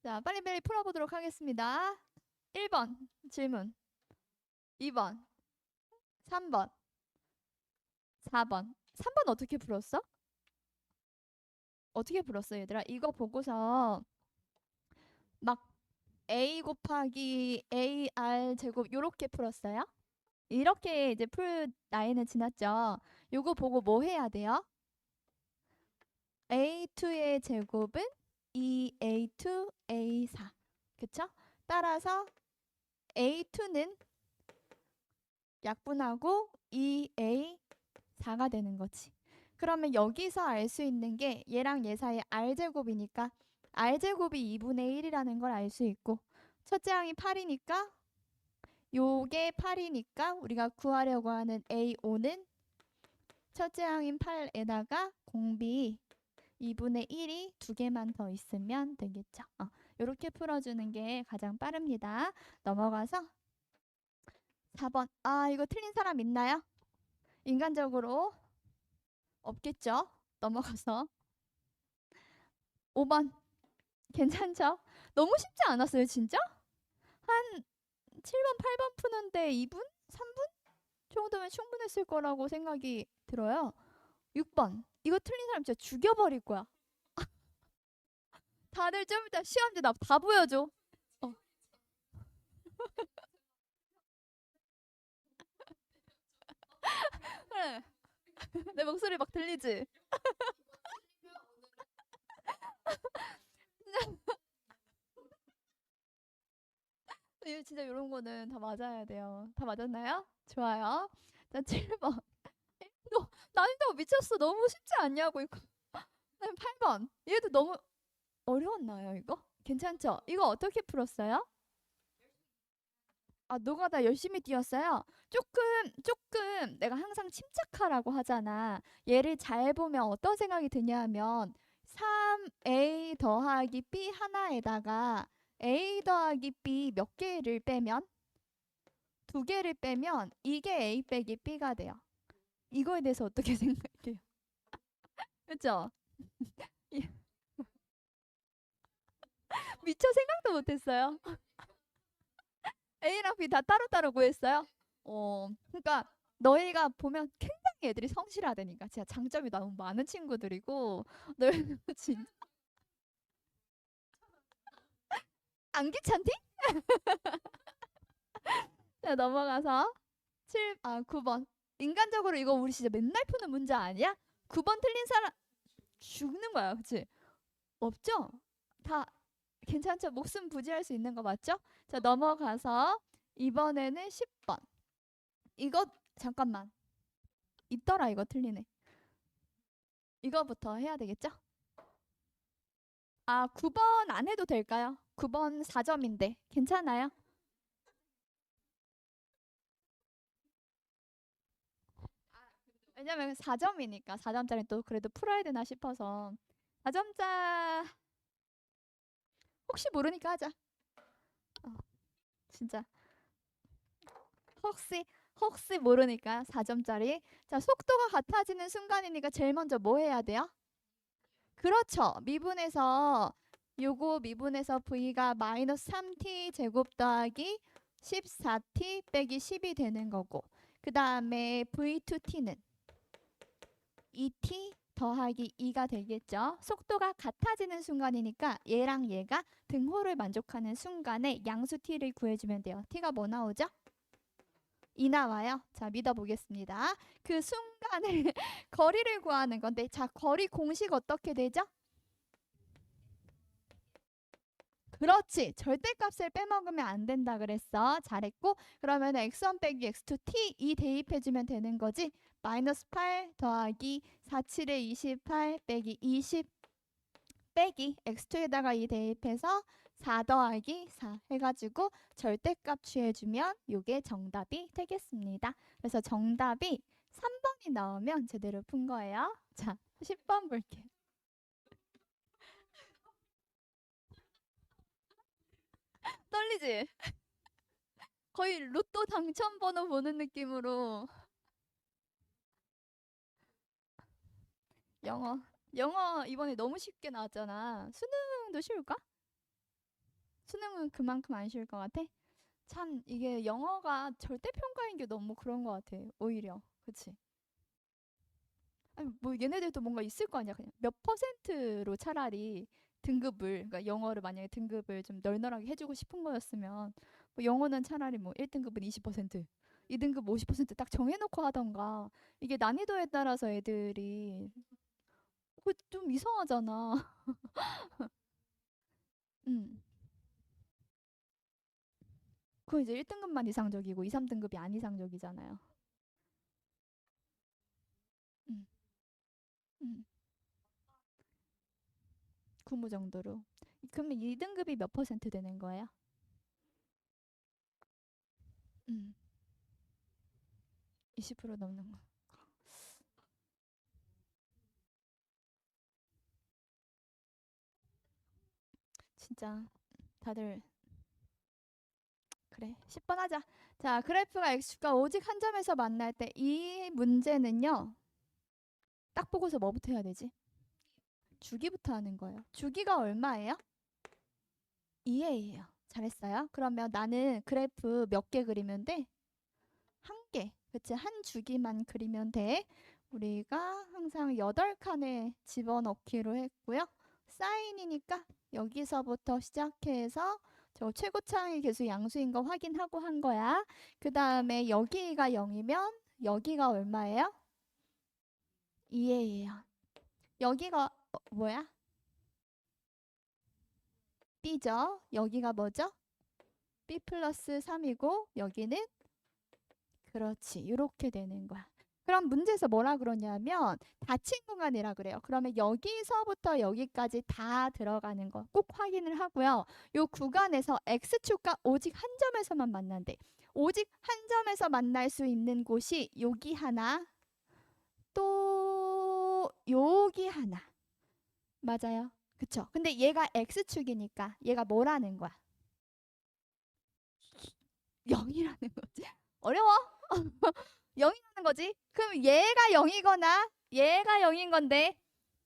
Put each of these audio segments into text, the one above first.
자, 빨리빨리 풀어보도록 하겠습니다. 1번 질문, 2번, 3번, 4번. 3번 어떻게 풀었어? 어떻게 풀었어, 얘들아? 이거 보고서 막 a 곱하기 ar 제곱 요렇게 풀었어요? 이렇게 이제 풀 나이는 지났죠. 요거 보고 뭐 해야 돼요? a2의 제곱은 2a2 a4. 그쵸? 따라서 a2는 약분하고 2a4가 되는 거지. 그러면 여기서 알 수 있는 게 얘랑 얘 사이에 r제곱이니까 r제곱이 2분의 1이라는 걸 알 수 있고, 첫째 항이 8이니까 요게 8이니까 우리가 구하려고 하는 a5는 첫째 항인 8에다가 공비 2분의 1이 두 개만 더 있으면 되겠죠. 이렇게 풀어주는 게 가장 빠릅니다. 넘어가서 4번. 이거 틀린 사람 있나요? 인간적으로 없겠죠? 넘어가서 5번. 괜찮죠? 너무 쉽지 않았어요, 진짜? 한 7번, 8번 푸는데 2분? 3분 정도면 충분했을 거라고 생각이 들어요. 6번. 이거 틀린 사람 진짜 죽여버릴 거야. 다들 좀 이따 시험지 나 다 보여줘. 어. 그래. 내 목소리 막 들리지? 이거 진짜 이런 거는 다 맞아야 돼요. 다 맞았나요? 좋아요. 자, 7번. 너 난이도 미쳤어. 너무 쉽지 않냐고 이거. 8번. 얘도 너무 어려웠나요, 이거? 괜찮죠? 이거 어떻게 풀었어요? 노가다 열심히 뛰었어요. 조금 내가 항상 침착하라고 하잖아. 얘를 잘 보면 어떤 생각이 드냐 하면 3a 더하기 b 하나에다가 a 더하기 b 몇 개를 빼면 두 개를 빼면 이게 a 빼기 b가 돼요. 이거에 대해서 어떻게 생각해요? 그렇죠? 미처 생각도 못했어요. A랑 B 다 따로따로 구했어요. 그러니까 너희가 보면 굉장히 애들이 성실하다니까. 진짜 장점이 너무 많은 친구들이고 너희는 진짜 안 귀찮디? 자, 넘어가서 9번. 인간적으로 이거 우리 진짜 맨날 푸는 문제 아니야? 9번 틀린 사람 죽는 거야. 그치? 없죠? 다 괜찮죠? 목숨 부지할 수 있는 거 맞죠? 자, 넘어가서 이번에는 10번. 이거 잠깐만. 있더라. 이거 틀리네. 이거부터 해야 되겠죠? 9번 안 해도 될까요? 9번 4점인데 괜찮아요? 왜냐면 4점이니까 4점짜리 또 그래도 풀어야 되나 싶어서 4점짜 혹시 모르니까 하자. 어, 진짜 혹시 혹시 모르니까 4점짜리. 자, 속도가 같아지는 순간이니까 제일 먼저 뭐 해야 돼요? 그렇죠. 미분에서 요거 미분에서 v가 마이너스 3t 제곱 더하기 14t 빼기 10이 되는 거고, 그 다음에 v2t는 2t 더하기 2가 되겠죠. 속도가 같아지는 순간이니까 얘랑 얘가 등호를 만족하는 순간에 양수 t를 구해주면 돼요. t가 뭐 나오죠? 2 나와요. 자, 믿어보겠습니다. 그 순간을 거리를 구하는 건데, 자, 거리 공식 어떻게 되죠? 그렇지. 절대값을 빼먹으면 안 된다 그랬어. 잘했고. 그러면 x1 빼기 x2 t 이 대입해주면 되는 거지. 마이너스 8 더하기 4, 7에 28 빼기 20 빼기 x2에다가 이 대입해서 4 더하기 4 해가지고 절대값 취해주면 이게 정답이 되겠습니다. 그래서 정답이 3번이 나오면 제대로 푼 거예요. 자, 10번 볼게요. 떨리지? 거의 로또 당첨 번호 보는 느낌으로. 영어. 영어 이번에 너무 쉽게 나왔잖아. 수능도 쉬울까? 수능은 그만큼 안 쉬울 것 같아? 참 이게 영어가 절대평가인 게 너무 그런 것 같아. 오히려. 그치? 아니, 뭐 얘네들도 뭔가 있을 거 아니야. 그냥 몇 퍼센트로 차라리 등급을, 그러니까 영어를 만약에 등급을 좀 널널하게 해주고 싶은 거였으면 뭐 영어는 차라리 뭐 1등급은 20%, 2등급 50%딱 정해놓고 하던가. 이게 난이도에 따라서 애들이 그거 좀 이상하잖아. 음. 그거 이제 1등급만 이상적이고 2, 3등급이 안 이상적이잖아요. 음. 음. 구무 정도로. 그러면 2등급이 몇 퍼센트 되는 거예요? 음. 20% 넘는 거. 진짜 다들 그래. 10번 하자. 자, 그래프가 x축과 오직 한 점에서 만날 때 이 문제는요. 딱 보고서 뭐부터 해야 되지? 주기부터 하는 거예요. 주기가 얼마예요? 2a예요. 잘했어요. 그러면 나는 그래프 몇 개 그리면 돼? 한 개. 그치? 한 주기만 그리면 돼. 우리가 항상 8칸에 집어넣기로 했고요. 사인이니까 여기서부터 시작해서 저 최고차항이 계수 양수인 거 확인하고 한 거야. 그 다음에 여기가 0이면 여기가 얼마예요? 2예요. 여기가 뭐야? b죠. 여기가 뭐죠? b 플러스 3이고 여기는 그렇지. 이렇게 되는 거야. 그럼 문제에서 뭐라 그러냐면 닫힌 공간이라 그래요. 그러면 여기서부터 여기까지 다 들어가는 거 꼭 확인을 하고요. 요 구간에서 x축과 오직 한 점에서만 만난대. 오직 한 점에서 만날 수 있는 곳이 여기 하나, 또 여기 하나. 맞아요. 그쵸? 근데 얘가 x축이니까 얘가 뭐라는 거야? 0이라는 거지. 어려워? 0이라는 거지. 그럼 얘가 0이거나 얘가 0인 건데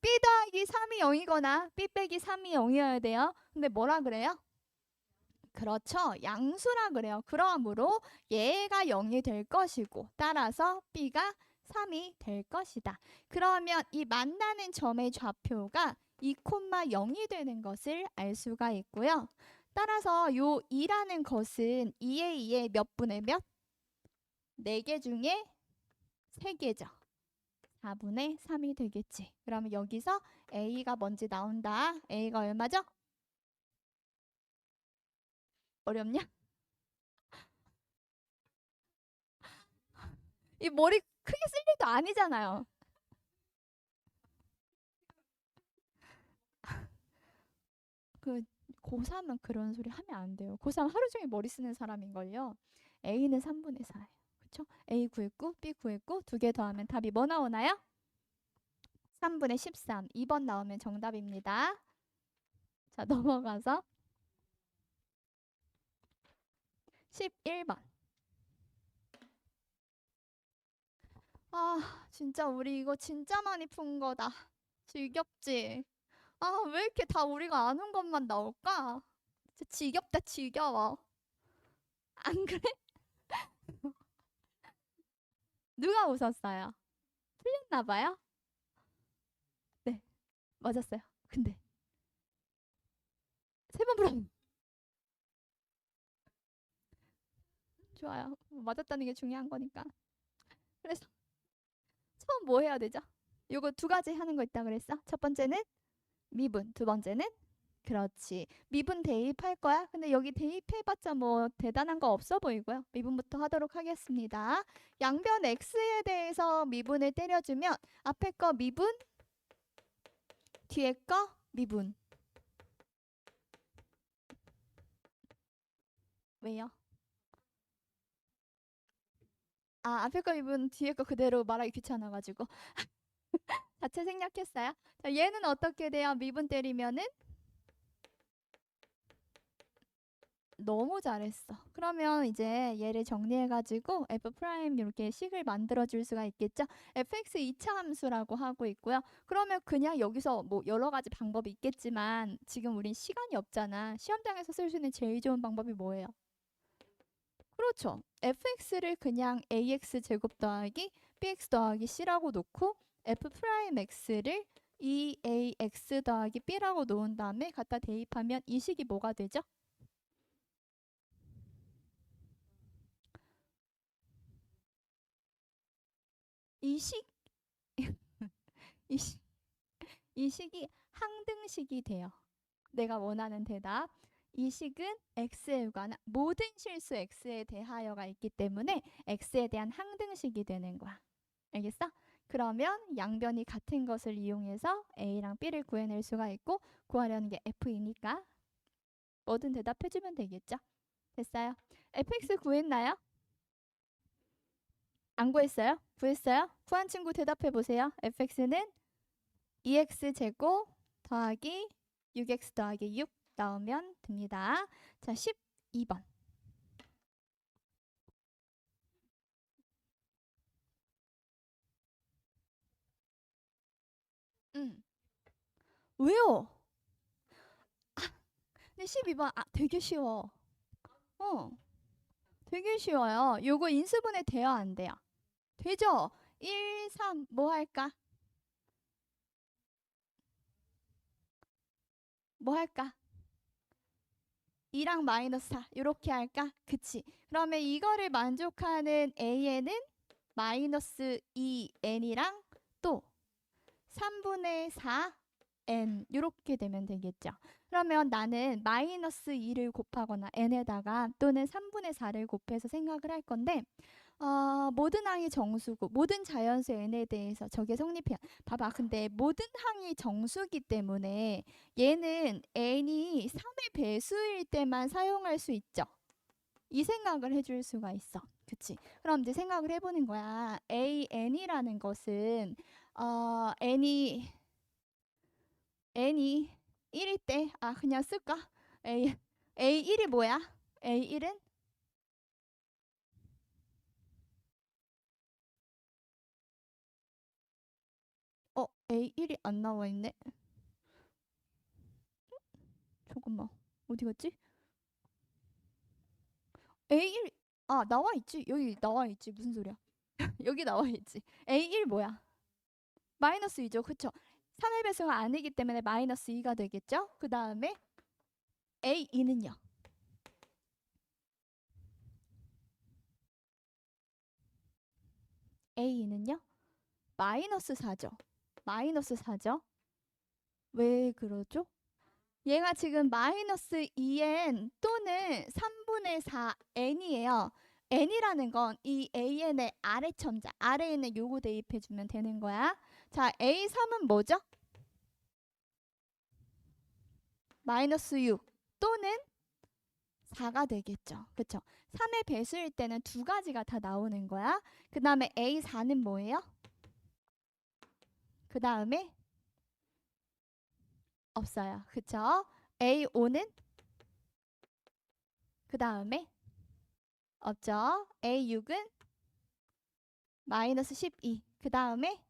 b 더하기 3이 0이거나 b 빼기 3이 0이어야 돼요. 근데 뭐라 그래요? 그렇죠. 양수라 그래요. 그러므로 얘가 0이 될 것이고 따라서 b가 3이 될 것이다. 그러면 이 만나는 점의 좌표가 2,0이 되는 것을 알 수가 있고요. 따라서 요 2라는 것은 2의 2의 몇 분의 몇? 4개 중에 3개죠. 4분의 3이 되겠지. 그러면 여기서 A가 뭔지 나온다. A가 얼마죠? 어렵냐? 이 머리 크게 쓸 일도 아니잖아요. 그 고3은 그런 소리 하면 안 돼요. 고3 하루 종일 머리 쓰는 사람인걸요. A는 3분의 4예요. 그쵸? A 구했고 B 구했고 두 개 더하면 답이 뭐 나오나요? 3분의 13. 2번 나오면 정답입니다. 자, 넘어가서 11번. 아, 진짜 우리 이거 진짜 많이 푼 거다. 지겹지? 아, 왜 이렇게 다 우리가 아는 것만 나올까? 진짜 지겹다, 지겨워. 안 그래? 누가 웃었어요? 틀렸나 봐요? 네, 맞았어요. 근데 세 번 불었 좋아요. 맞았다는 게 중요한 거니까. 그래서 처음 뭐 해야 되죠? 요거 두 가지 하는 거 있다 그랬어. 첫 번째는 미분, 두 번째는 그렇지. 미분 대입할 거야? 근데 여기 대입해봤자 뭐 대단한 거 없어 보이고요. 미분부터 하도록 하겠습니다. 양변 x에 대해서 미분을 때려주면 앞에 거 미분, 뒤에 거 미분. 왜요? 아, 앞에 거 미분, 뒤에 거 그대로 말하기 귀찮아가지고. 자체 생략했어요. 자, 얘는 어떻게 돼요? 미분 때리면은 너무 잘했어. 그러면 이제 얘를 정리해가지고 f 프라임 이렇게 식을 만들어줄 수가 있겠죠. fx 2차 함수라고 하고 있고요. 그러면 그냥 여기서 뭐 여러 가지 방법이 있겠지만 지금 우린 시간이 없잖아. 시험장에서 쓸 수 있는 제일 좋은 방법이 뭐예요? 그렇죠. fx를 그냥 ax 제곱 더하기 bx 더하기 c라고 놓고 f 프라임 x를 2ax 더하기 b라고 놓은 다음에 갖다 대입하면 이 식이 뭐가 되죠? 이 식, 이 식, 이 식이 항등식이 돼요. 내가 원하는 대답. 이 식은 x에 관한 모든 실수 x에 대하여가 있기 때문에 x에 대한 항등식이 되는 거야. 알겠어? 그러면 양변이 같은 것을 이용해서 a랑 b를 구해낼 수가 있고 구하려는 게 f이니까 뭐든 대답해주면 되겠죠? 됐어요? fx 구했나요? 안 구했어요? 구했어요? 구한 친구 대답해보세요. fx는 2x 제곱 더하기 6x 더하기 6 나오면 됩니다. 자, 12번. 왜요? 근데 12번 되게 쉬워. 어, 되게 쉬워요. 요거 인수분해 돼요, 안 돼요? 되죠? 1, 3, 뭐 할까? 뭐 할까? 2랑 마이너스 4 이렇게 할까? 그치? 그러면 이거를 만족하는 a에는 마이너스 2n이랑 또 3분의 4n 이렇게 되면 되겠죠. 그러면 나는 마이너스 2를 곱하거나 n에다가 또는 3분의 4를 곱해서 생각을 할 건데 모든 항이 정수고 모든 자연수 n에 대해서 저게 성립해요. 봐봐. 근데 모든 항이 정수기 때문에 얘는 n이 3의 배수일 때만 사용할 수 있죠. 이 생각을 해줄 수가 있어. 그치? 그럼 이제 생각을 해보는 거야. an이라는 것은 n이 1일 때 그냥 쓸까? a1이 뭐야? a1은 a1이 안 나와 있네. 잠깐만. 어디 갔지? A1 나와 있지. 여기 나와 있지. 무슨 소리야? 여기 나와 있지. A1 뭐야? 마이너스 2죠. 그쵸? 3의 배수가 아니기 때문에 마이너스 2가 되겠죠? 그 다음에 A2는요. A2는요. 마이너스 4죠. 마이너스 4죠. 왜 그러죠? 얘가 지금 마이너스 2n 또는 3분의 4n이에요. n이라는 건 이 an의 아래 첨자, 아래에 있는 요거 대입해주면 되는 거야. 자, a3은 뭐죠? 마이너스 6 또는 4가 되겠죠. 그쵸? 3의 배수일 때는 두 가지가 다 나오는 거야. 그 다음에 A4는 뭐예요? 그 다음에 없어요. 그쵸? A5는 그 다음에 없죠. A6은 마이너스 12. 그 다음에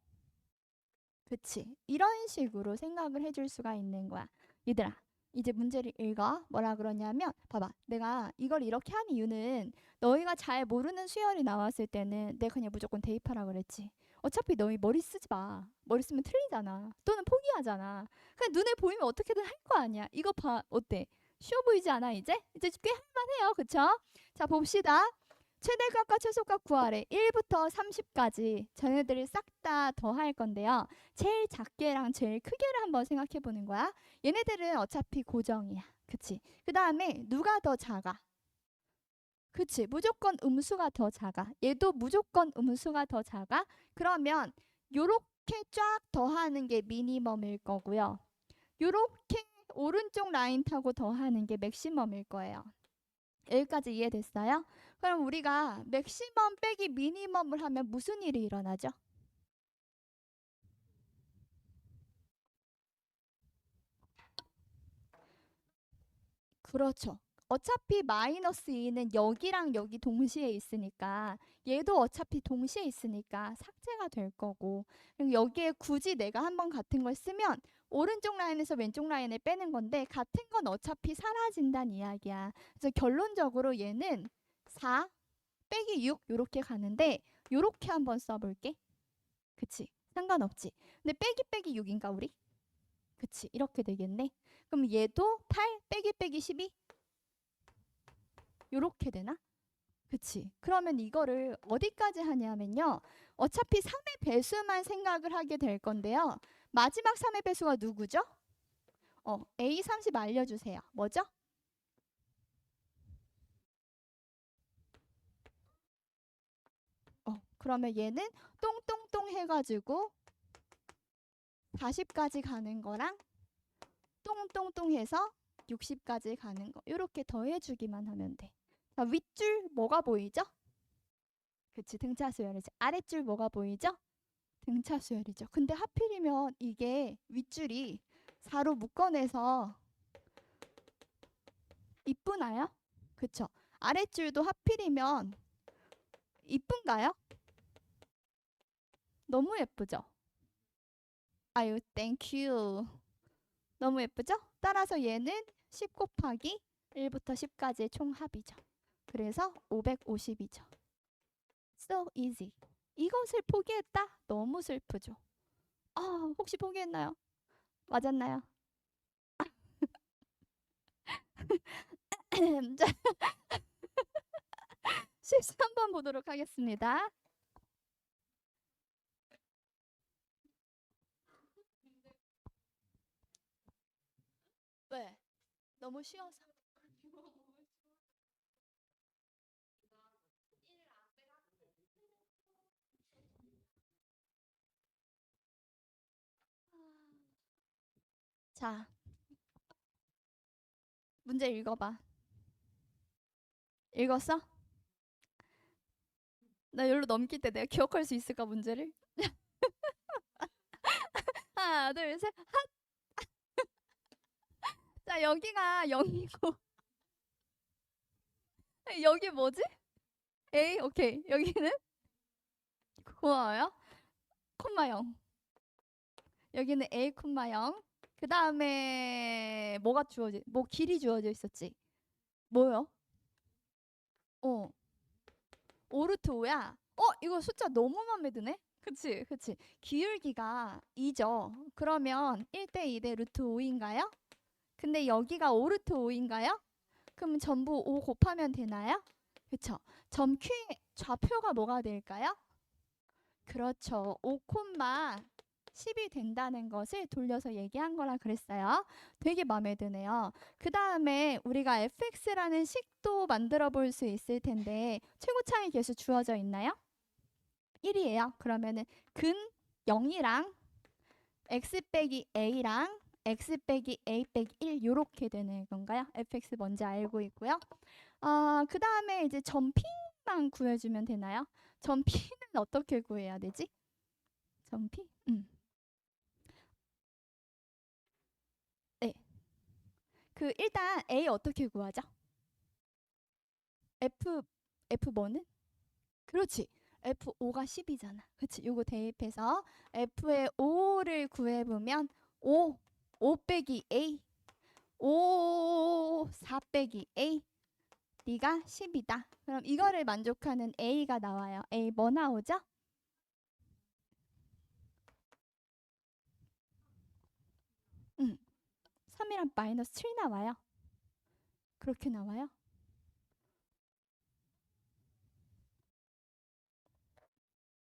그치. 이런 식으로 생각을 해줄 수가 있는 거야. 얘들아, 이제 문제를 읽어. 뭐라 그러냐면, 봐봐. 내가 이걸 이렇게 한 이유는 너희가 잘 모르는 수열이 나왔을 때는 내가 그냥 무조건 대입하라 그랬지. 어차피 너희 머리 쓰지 마. 머리 쓰면 틀리잖아. 또는 포기하잖아. 그냥 눈에 보이면 어떻게든 할 거 아니야. 이거 봐. 어때? 쉬워 보이지 않아, 이제? 이제 꽤 할만해요. 그쵸? 자, 봅시다. 최대값과 최소값 구하래. 1부터 30까지 전애들을 싹 다 더할 건데요. 제일 작게랑 제일 크게를 한번 생각해 보는 거야. 얘네들은 어차피 고정이야. 그치? 그 다음에 누가 더 작아? 그치? 무조건 음수가 더 작아. 얘도 무조건 음수가 더 작아. 그러면 요렇게 쫙 더하는 게 미니멈일 거고요. 요렇게 오른쪽 라인 타고 더하는 게 맥시멈일 거예요. 여기까지 이해됐어요? 그럼 우리가 맥시멈 빼기 미니멈을 하면 무슨 일이 일어나죠? 그렇죠. 어차피 마이너스 2는 여기랑 여기 동시에 있으니까 얘도 어차피 동시에 있으니까 삭제가 될 거고, 그리고 여기에 굳이 내가 한번 같은 걸 쓰면 오른쪽 라인에서 왼쪽 라인을 빼는 건데 같은 건 어차피 사라진다는 이야기야. 그래서 결론적으로 얘는 4 빼기 6 요렇게 가는데 요렇게 한번 써볼게. 그치? 상관없지. 근데 빼기 빼기 6인가 우리? 그치? 이렇게 되겠네. 그럼 얘도 8 빼기 빼기 12? 요렇게 되나? 그치? 그러면 이거를 어디까지 하냐면요. 어차피 3의 배수만 생각을 하게 될 건데요. 마지막 3의 배수가 누구죠? A30 알려주세요. 뭐죠? 그러면 얘는 똥똥똥 해가지고 40까지 가는 거랑 똥똥똥 해서 60까지 가는 거 요렇게 더해주기만 하면 돼. 자, 윗줄 뭐가 보이죠? 그치, 등차 수열이지. 아랫줄 뭐가 보이죠? 등차 수열이죠. 근데 하필이면 이게 윗줄이 4로 묶어내서 이쁘나요? 그쵸? 아랫줄도 하필이면 이쁜가요? 너무 예쁘죠? 아유, 땡큐. 너무 예쁘죠? 따라서 얘는 10 곱하기 1부터 10까지의 총합이죠. 그래서 550이죠. So easy. 이것을 포기했다? 너무 슬프죠. 혹시 포기했나요? 맞았나요? 자, 실수 한번 보도록 하겠습니다. 왜? 너무 쉬워서. 자, 문제 읽어봐. 읽었어? 나 여기로 넘길 때 내가 기억할 수 있을까, 문제를? 하나, 둘, 셋. 자, 여기가 0이고 여기 뭐지? A, 오케이. 여기는 고마워요. 콤마 0. 여기는 A, 콤마 0. 그 다음에 뭐 길이 주어져 있었지? 뭐요? 5루트 5야. 이거 숫자 너무 맘에 드네? 그치, 그치. 기울기가 2죠. 그러면 1대 2대 루트 5인가요? 근데 여기가 5루트 5인가요? 그럼 전부 5 곱하면 되나요? 그쵸. 점 Q의 좌표가 뭐가 될까요? 그렇죠. 5, 10이 된다는 것을 돌려서 얘기한 거라 그랬어요. 되게 마음에 드네요. 그 다음에 우리가 fx라는 식도 만들어 볼 수 있을 텐데 최고차의 계수 주어져 있나요? 1이에요. 그러면은 근 0이랑 x 빼기 a랑 x 빼기 a 빼기 1 요렇게 되는 건가요? fx 뭔지 알고 있고요. 그 다음에 이제 점 P만 구해주면 되나요? 점 P는 어떻게 구해야 되지? 점 P? 네. 일단 A 어떻게 구하죠? F 뭐는? 그렇지. F5가 10이잖아. 그치? 요거 대입해서 F의 5를 구해보면 5 빼기 A 4 빼기 A D가 10이다. 그럼 이거를 만족하는 A가 나와요. A 뭐 나오죠? 3이랑 마이너스 7 나와요. 그렇게 나와요?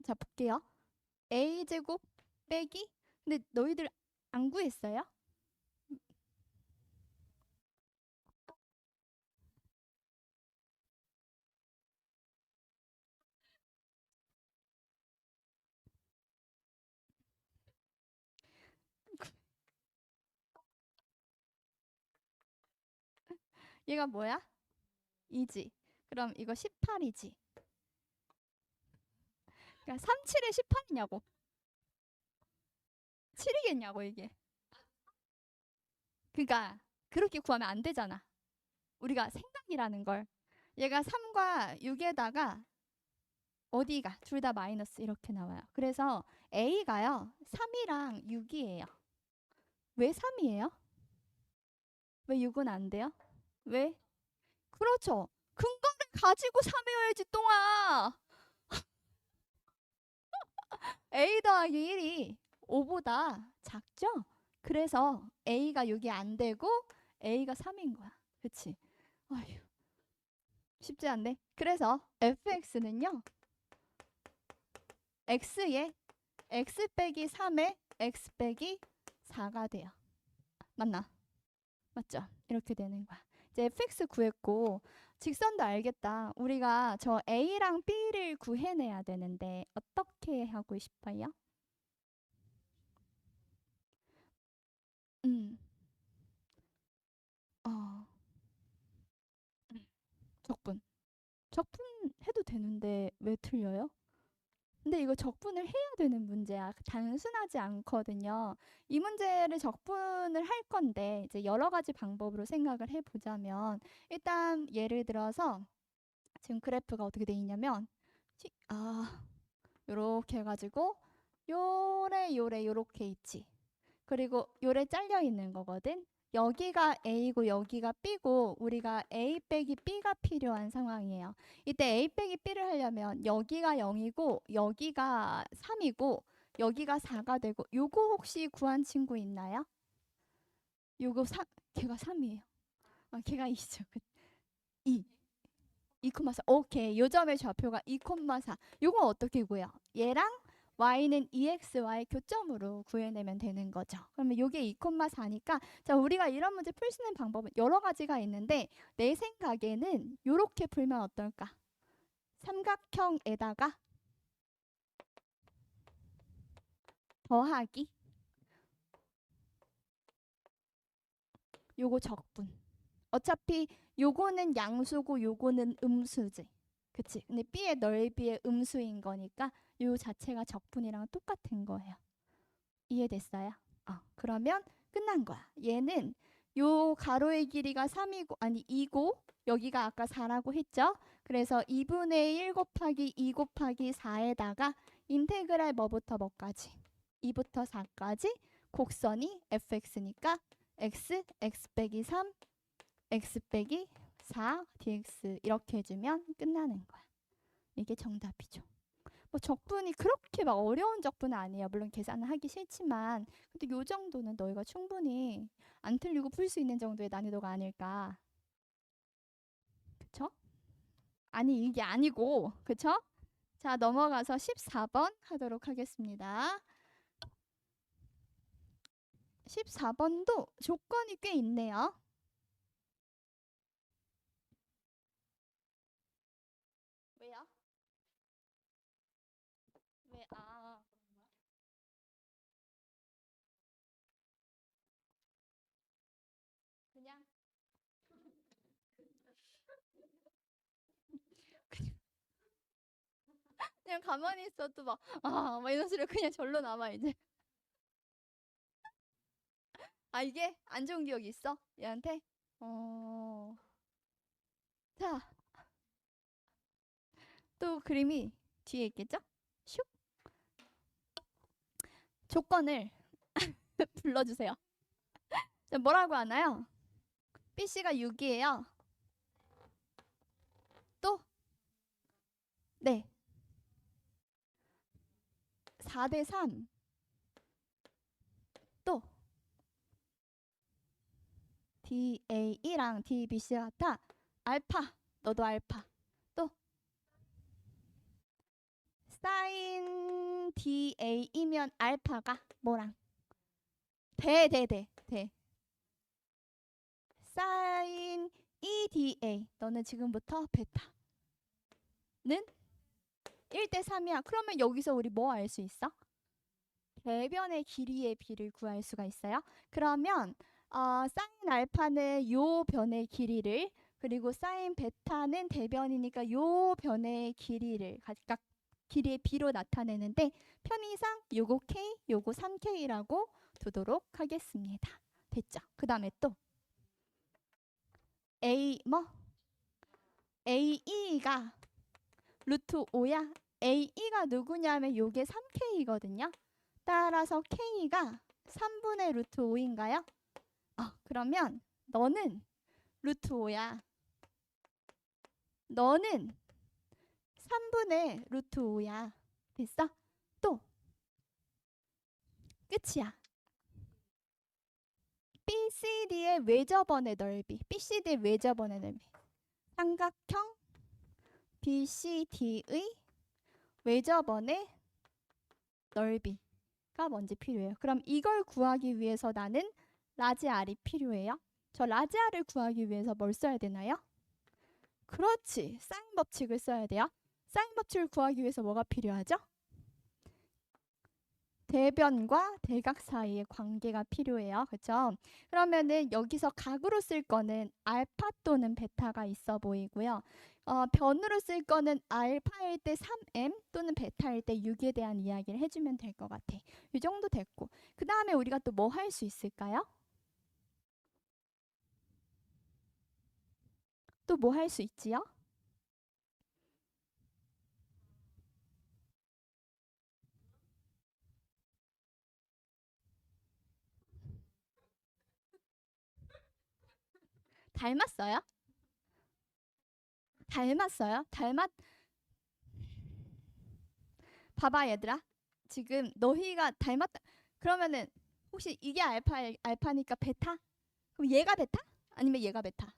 자, 볼게요. A제곱 빼기 근데 너희들 안 구했어요? 얘가 뭐야? 2지. 그럼 이거 18이지. 그러니까 37에 18이냐고. 7이겠냐고 이게. 그러니까 그렇게 구하면 안 되잖아. 우리가 생각이라는 걸. 얘가 3과 6에다가 어디가 둘 다 마이너스 이렇게 나와요. 그래서 A가요 3이랑 6이에요. 왜 3이에요? 왜 6은 안 돼요? 왜? 그렇죠. 근거를 가지고 3이어야지 똥아. A 더하기 1이 5보다 작죠? 그래서 A가 6이 안 되고 A가 3인 거야. 그치? 아휴, 쉽지 않네. 그래서 fx는요. x에 x 빼기 3에 x 빼기 4가 돼요. 맞나? 맞죠? 이렇게 되는 거야. 이제 fx 구했고 직선도 알겠다. 우리가 저 a랑 b를 구해내야 되는데 어떻게 하고 싶어요? 음, 어, 적분. 적분 해도 되는데 왜 틀려요? 근데 이거 적분을 해야 되는 문제야. 단순하지 않거든요. 이 문제를 적분을 할 건데 이제 여러 가지 방법으로 생각을 해보자면 일단 예를 들어서 지금 그래프가 어떻게 돼 있냐면 요렇게 해가지고 요래 요렇게 있지. 그리고 요래 잘려 있는 거거든. 여기가 A고 여기가 B고 우리가 A 빼기 B가 필요한 상황이에요. 이때 A 빼기 B를 하려면 여기가 0이고 여기가 3이고 여기가 4가 되고 요거 혹시 구한 친구 있나요? 요거 3, 걔가 3이에요. 걔가 2죠. 2. 2,4. 오케이. 요 점의 좌표가 2,4. 요거 어떻게 구해요? 얘랑 y는 EXY 교점으로 구해내면 되는 거죠. 그러면 요게 2,4니까 자, 우리가 이런 문제 풀 수 있는 방법은 여러 가지가 있는데 내 생각에는 요렇게 풀면 어떨까? 삼각형에다가 더하기 요거 적분. 어차피 요거는 양수고 요거는 음수지. 그치? 근데 B의 넓이의 음수인 거니까 요 자체가 적분이랑 똑같은 거예요. 이해됐어요? 그러면 끝난 거야. 얘는 요 가로의 길이가 3이고 아니 2고 여기가 아까 4라고 했죠? 그래서 2분의 1 곱하기 2 곱하기 4에다가 인테그랄 뭐부터 뭐까지? 2부터 4까지 곡선이 fx니까 x 빼기 3, x 빼기 4 dx 이렇게 해주면 끝나는 거야. 이게 정답이죠. 뭐 적분이 그렇게 막 어려운 적분은 아니에요. 물론 계산을 하기 싫지만 근데 요 정도는 너희가 충분히 안 틀리고 풀 수 있는 정도의 난이도가 아닐까. 그쵸? 아니 이게 아니고 그쵸? 자 넘어가서 14번 하도록 하겠습니다. 14번도 조건이 꽤 있네요. 왜요? 왜? 그냥 그냥 가만히 있어도 막 이런 소리가 그냥 절로 남아 이제. 이게 안 좋은 기억이 있어? 얘한테? 어. 자, 또 그림이 뒤에 있겠죠? 슉. 조건을 불러주세요. 뭐라고 하나요? BC가 6이에요. 또? 네. 4대 3. 또? DAE랑 DBC가 같아. 알파. 너도 알파. 또? 사인 DA이면 알파가 뭐랑? 대. 사인 EDA. 너는 지금부터 베타는 1대 3이야. 그러면 여기서 우리 뭐 알 수 있어? 대변의 길이의 비를 구할 수가 있어요. 그러면 사인 알파는 요 변의 길이를 그리고 사인 베타는 대변이니까 요 변의 길이를 각각 길이의 비로 나타내는데 편의상 요거 K, 요거 3K라고 두도록 하겠습니다. 됐죠? 그 다음에 또 A 뭐? AE가 루트 5야. AE가 누구냐면 요게 3K거든요. 따라서 K가 3분의 루트 5인가요? 그러면 너는 루트 5야. 너는 3분의 루트 5야. 됐어? 또 끝이야. BCD의 외접원의 넓이. BCD의 외접원의 넓이. 삼각형 BCD의 외접원의 넓이가 뭔지 필요해요. 그럼 이걸 구하기 위해서 나는 라지 R이 필요해요. 저 라지 R을 구하기 위해서 뭘 써야 되나요? 그렇지. 사인 법칙을 써야 돼요. 사인 법칙을 구하기 위해서 뭐가 필요하죠? 대변과 대각 사이의 관계가 필요해요. 그렇죠? 그러면은 여기서 각으로 쓸 거는 알파 또는 베타가 있어 보이고요. 변으로 쓸 거는 알파일 때 3m 또는 베타일 때 6에 대한 이야기를 해주면 될 것 같아. 이 정도 됐고. 그 다음에 우리가 또 뭐 할 수 있을까요? 또 뭐 할 수 있지요? 닮았어요? 닮았어요? 봐봐 얘들아. 지금 너희가 닮았다. 그러면은 혹시 이게 알파니까 베타? 그럼 얘가 베타? 아니면 얘가 베타?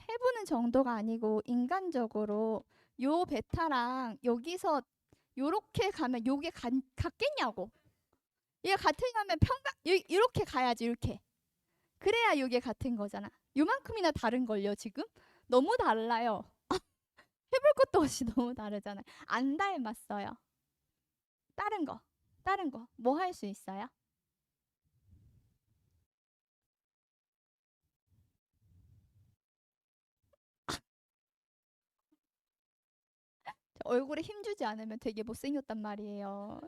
해보는 정도가 아니고 인간적으로 요 베타랑 여기서 요렇게 가면 요게 같겠냐고. 얘가 같으려면 이렇게 가야지 이렇게. 그래야 요게 같은 거잖아. 요만큼이나 다른걸요 지금? 너무 달라요. 해볼 것도 없이 너무 다르잖아요. 안 닮았어요. 다른 거 뭐 할 수 있어요? 얼굴에 힘주지 않으면 되게 못생겼단 말이에요.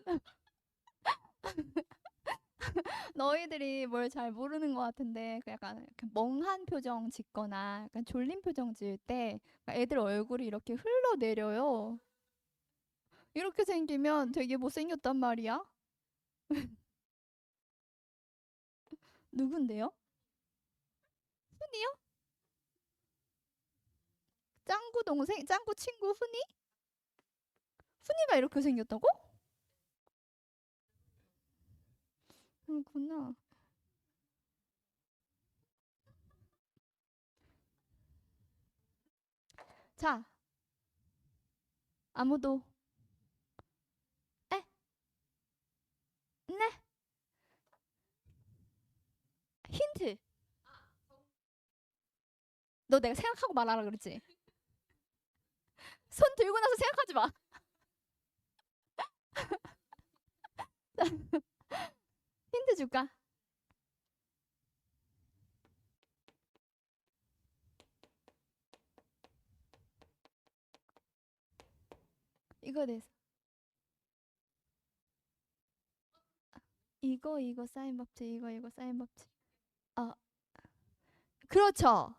너희들이 뭘 잘 모르는 것 같은데 그 약간 이렇게 멍한 표정 짓거나 약간 졸린 표정 지을 때 애들 얼굴이 이렇게 흘러내려요. 이렇게 생기면 되게 못생겼단 말이야. 누군데요? 훈이요? 짱구 동생? 짱구 친구 훈이? 훈이가 이렇게 생겼다고? 그렇구나. 자, 아무도 에? 네? 힌트. 너 내가 생각하고 말하라 그랬지? 손 들고 나서 생각하지 마. 힌트 줄까? 이거 대해서. 이거 사인 법칙, 이거 사인 법칙. 어, 그렇죠.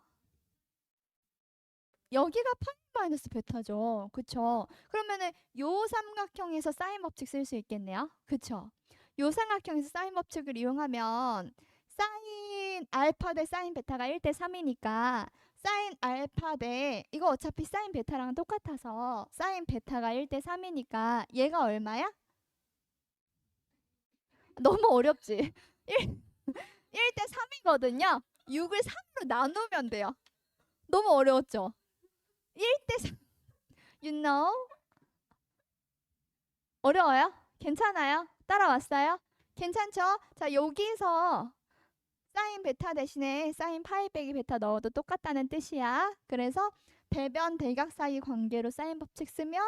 여기가 파이 마이너스 베타죠. 그쵸? 그러면은 요 삼각형에서 사인 법칙 쓸 수 있겠네요. 그쵸? 요 삼각형에서 사인 법칙을 이용하면 사인 알파 대 사인 베타가 1대 3이니까 사인 알파 대 이거 어차피 사인 베타랑 똑같아서 사인 베타가 1대 3이니까 얘가 얼마야? 너무 어렵지? 1대 3이거든요. 6을 3으로 나누면 돼요. 너무 어려웠죠? 1대 3. You know? 어려워요? 괜찮아요? 따라왔어요? 괜찮죠? 자, 여기서 사인 베타 대신에 사인 파이 빼기 베타 넣어도 똑같다는 뜻이야. 그래서 대변 대각 사이 관계로 사인 법칙 쓰면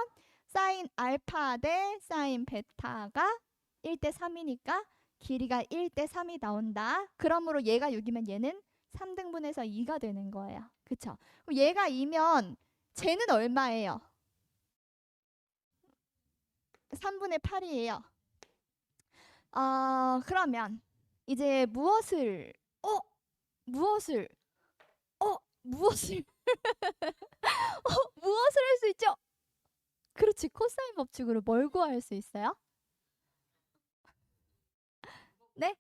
사인 알파 대 사인 베타가 1대 3이니까 길이가 1대 3이 나온다. 그러므로 얘가 6이면 얘는 3등분해서 2가 되는 거예요. 그쵸? 그럼 얘가 2면 쟤는 얼마예요? 3분의 8이에요. 그러면 이제 무엇을 어? 무엇을? 무엇을? 무엇을 할 수 있죠? 그렇지. 코사인 법칙으로 뭘 구할 수 있어요? 네?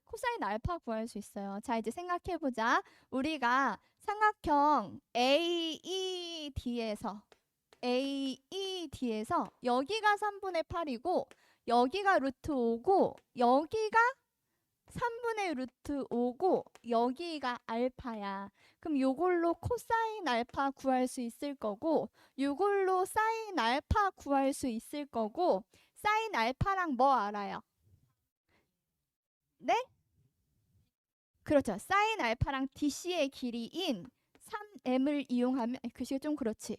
코사인 알파 구할 수 있어요. 자, 이제 생각해보자. 우리가 삼각형 AED에서 여기가 3분의 8이고 여기가 루트 5고 여기가 3분의 루트 5고 여기가 알파야. 그럼 요걸로 코사인 알파 구할 수 있을 거고 요걸로 사인 알파 구할 수 있을 거고 사인 알파랑 뭐 알아요? 네? 그렇죠. 사인 알파랑 DC의 길이인 3m을 이용하면 글씨가 좀 그렇지.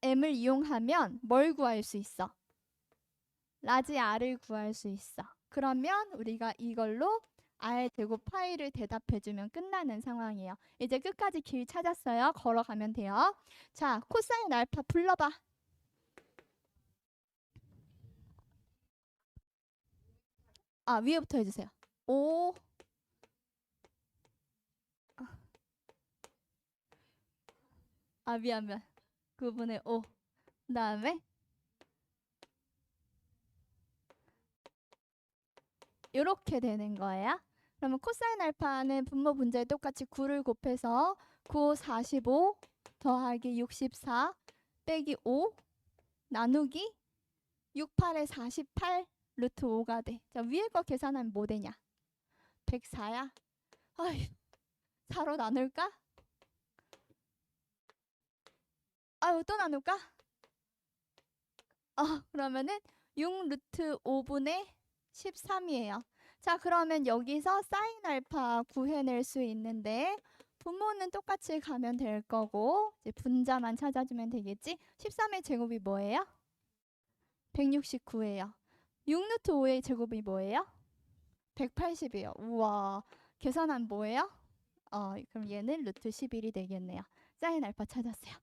3m을 이용하면 뭘 구할 수 있어? 라지 R을 구할 수 있어. 그러면 우리가 이걸로 R 제곱 파이를 대답해주면 끝나는 상황이에요. 이제 끝까지 길 찾았어요. 걸어가면 돼요. 자, 코사인 알파 불러봐. 위에부터 해주세요. 5 미안 9분의 5 그 다음에 이렇게 되는 거예요. 그러면 코사인 알파는 분모 분자에 똑같이 9를 곱해서 9, 45 더하기 64 빼기 5 나누기 6, 8에 48 루트 5가 돼. 자, 위에 거 계산하면 뭐 되냐? 104야. 아이, 4로 나눌까? 아유, 또 나눌까? 그러면은 6 루트 5분의 13이에요. 자, 그러면 여기서 사인 알파 구해낼 수 있는데 분모는 똑같이 가면 될 거고 이제 분자만 찾아주면 되겠지? 13의 제곱이 뭐예요? 169예요. 6 루트 5의 제곱이 뭐예요? 180이에요. 우와, 계산한 뭐예요? 그럼 얘는 루트 11이 되겠네요. 사인 알파 찾았어요.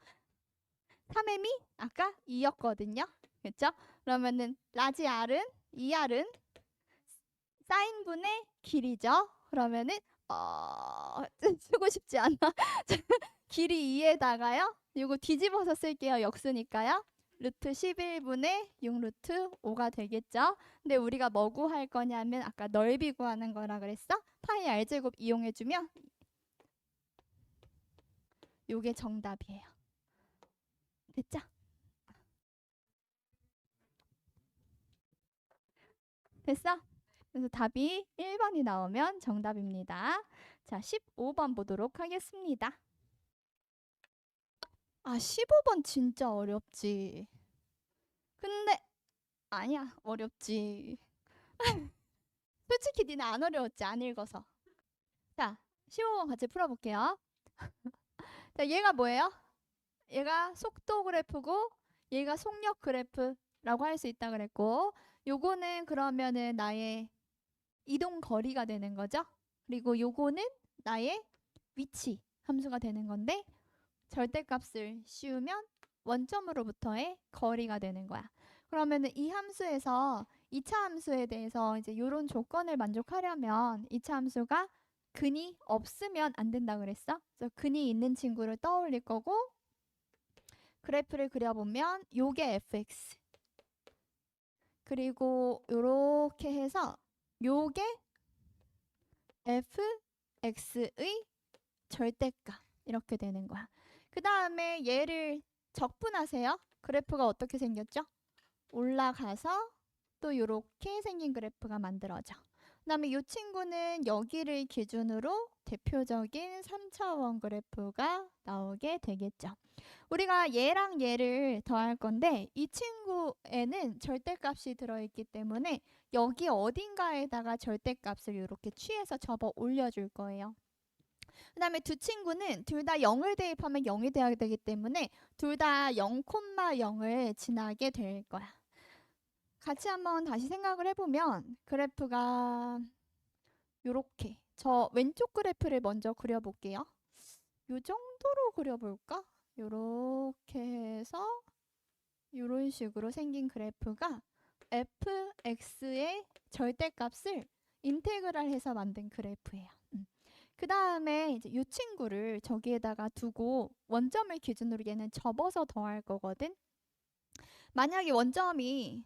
3m이 아까 2였거든요. 그렇죠? 그러면은 라지 R은 2R은 사인분의 길이죠. 그러면은 쓰고 싶지 않아. 길이 2에다가요. 이거 뒤집어서 쓸게요. 역수니까요. 루트 11분의 6 루트 5가 되겠죠. 근데 우리가 뭐 구할 거냐면 아까 넓이 구하는 거라 그랬어. 파이 R제곱 이용해주면 요게 정답이에요. 됐죠? 됐어? 그래서 답이 1번이 나오면 정답입니다. 자, 15번 보도록 하겠습니다. 15번 진짜 어렵지. 근데 아니야, 어렵지. 솔직히 니네 안 어려웠지, 안 읽어서. 자, 15번 같이 풀어볼게요. 자, 얘가 뭐예요? 얘가 속도 그래프고 얘가 속력 그래프라고 할 수 있다 그랬고 요거는 그러면은 나의 이동 거리가 되는 거죠. 그리고 요거는 나의 위치 함수가 되는 건데 절대값을 씌우면 원점으로부터의 거리가 되는 거야. 그러면은 이 함수에서 2차 함수에 대해서 이제 요런 조건을 만족하려면 2차 함수가 근이 없으면 안 된다 그랬어. 그래서 근이 있는 친구를 떠올릴 거고 그래프를 그려보면 요게 fx 그리고 요렇게 해서 요게 fx의 절대값 이렇게 되는 거야. 그 다음에 얘를 적분하세요. 그래프가 어떻게 생겼죠? 올라가서 또 이렇게 생긴 그래프가 만들어져. 그 다음에 이 친구는 여기를 기준으로 대표적인 3차원 그래프가 나오게 되겠죠. 우리가 얘랑 얘를 더할 건데 이 친구에는 절대값이 들어있기 때문에 여기 어딘가에다가 절대값을 이렇게 취해서 접어 올려줄 거예요. 그 다음에 두 친구는 둘 다 0을 대입하면 0이 돼야 되기 때문에 둘 다 0,0을 지나게 될 거야. 같이 한번 다시 생각을 해보면 그래프가 요렇게 저 왼쪽 그래프를 먼저 그려볼게요. 요 정도로 그려볼까? 요렇게 해서 요런 식으로 생긴 그래프가 fx의 절대값을 인테그랄 해서 만든 그래프예요. 그 다음에 이제 이 친구를 저기에다가 두고 원점을 기준으로 얘는 접어서 더할 거거든. 만약에 원점이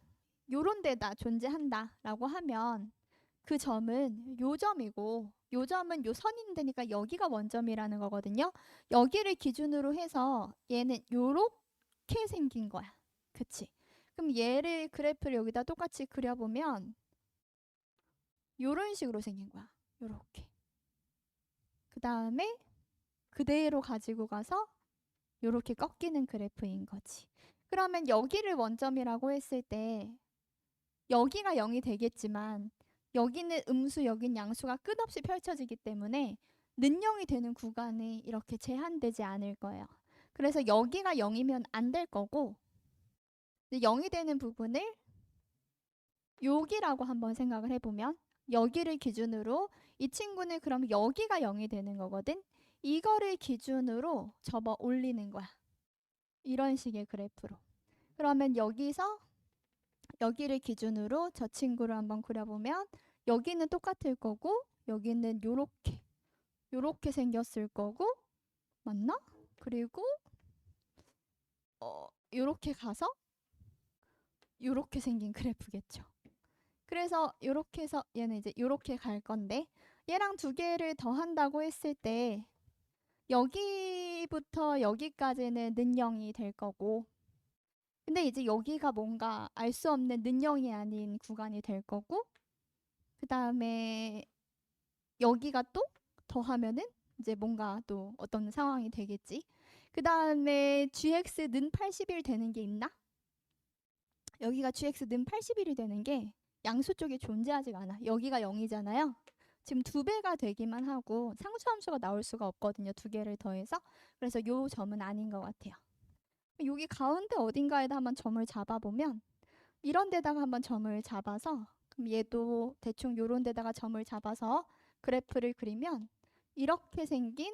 요런 데다 존재한다 라고 하면 그 점은 요 점이고 요 점은 요 선 있는 데니까 여기가 원점이라는 거거든요. 여기를 기준으로 해서 얘는 요렇게 생긴 거야. 그치? 그럼 얘를 그래프를 여기다 똑같이 그려보면 요런 식으로 생긴 거야. 요렇게. 그 다음에 그대로 가지고 가서 요렇게 꺾이는 그래프인 거지. 그러면 여기를 원점이라고 했을 때 여기가 0이 되겠지만 여기는 음수, 여긴 양수가 끝없이 펼쳐지기 때문에 는영이 되는 구간이 이렇게 제한되지 않을 거예요. 그래서 여기가 0이면 안 될 거고 0이 되는 부분을 여기라고 한번 생각을 해보면 여기를 기준으로 이 친구는 그럼 여기가 0이 되는 거거든. 이거를 기준으로 접어 올리는 거야. 이런 식의 그래프로. 그러면 여기서 여기를 기준으로 저 친구를 한번 그려보면 여기는 똑같을 거고 여기는 요렇게 생겼을 거고 맞나? 그리고 요렇게 가서 요렇게 생긴 그래프겠죠. 그래서 요렇게 해서 얘는 이제 요렇게 갈 건데 얘랑 두 개를 더한다고 했을 때 여기부터 여기까지는 는영이 될 거고 근데 이제 여기가 뭔가 알 수 없는 는영이 아닌 구간이 될 거고 그 다음에 여기가 또 더하면은 이제 뭔가 또 어떤 상황이 되겠지. 그 다음에 gx는 80일 되는 게 있나? 여기가 gx는 80일이 되는 게 양수 쪽에 존재하지가 않아. 여기가 0이잖아요. 지금 두 배가 되기만 하고 상수함수가 나올 수가 없거든요. 두 개를 더해서. 그래서 요 점은 아닌 것 같아요. 여기 가운데 어딘가에다 한번 점을 잡아보면 이런 데다가 한번 점을 잡아서 그럼 얘도 대충 요런 데다가 점을 잡아서 그래프를 그리면 이렇게 생긴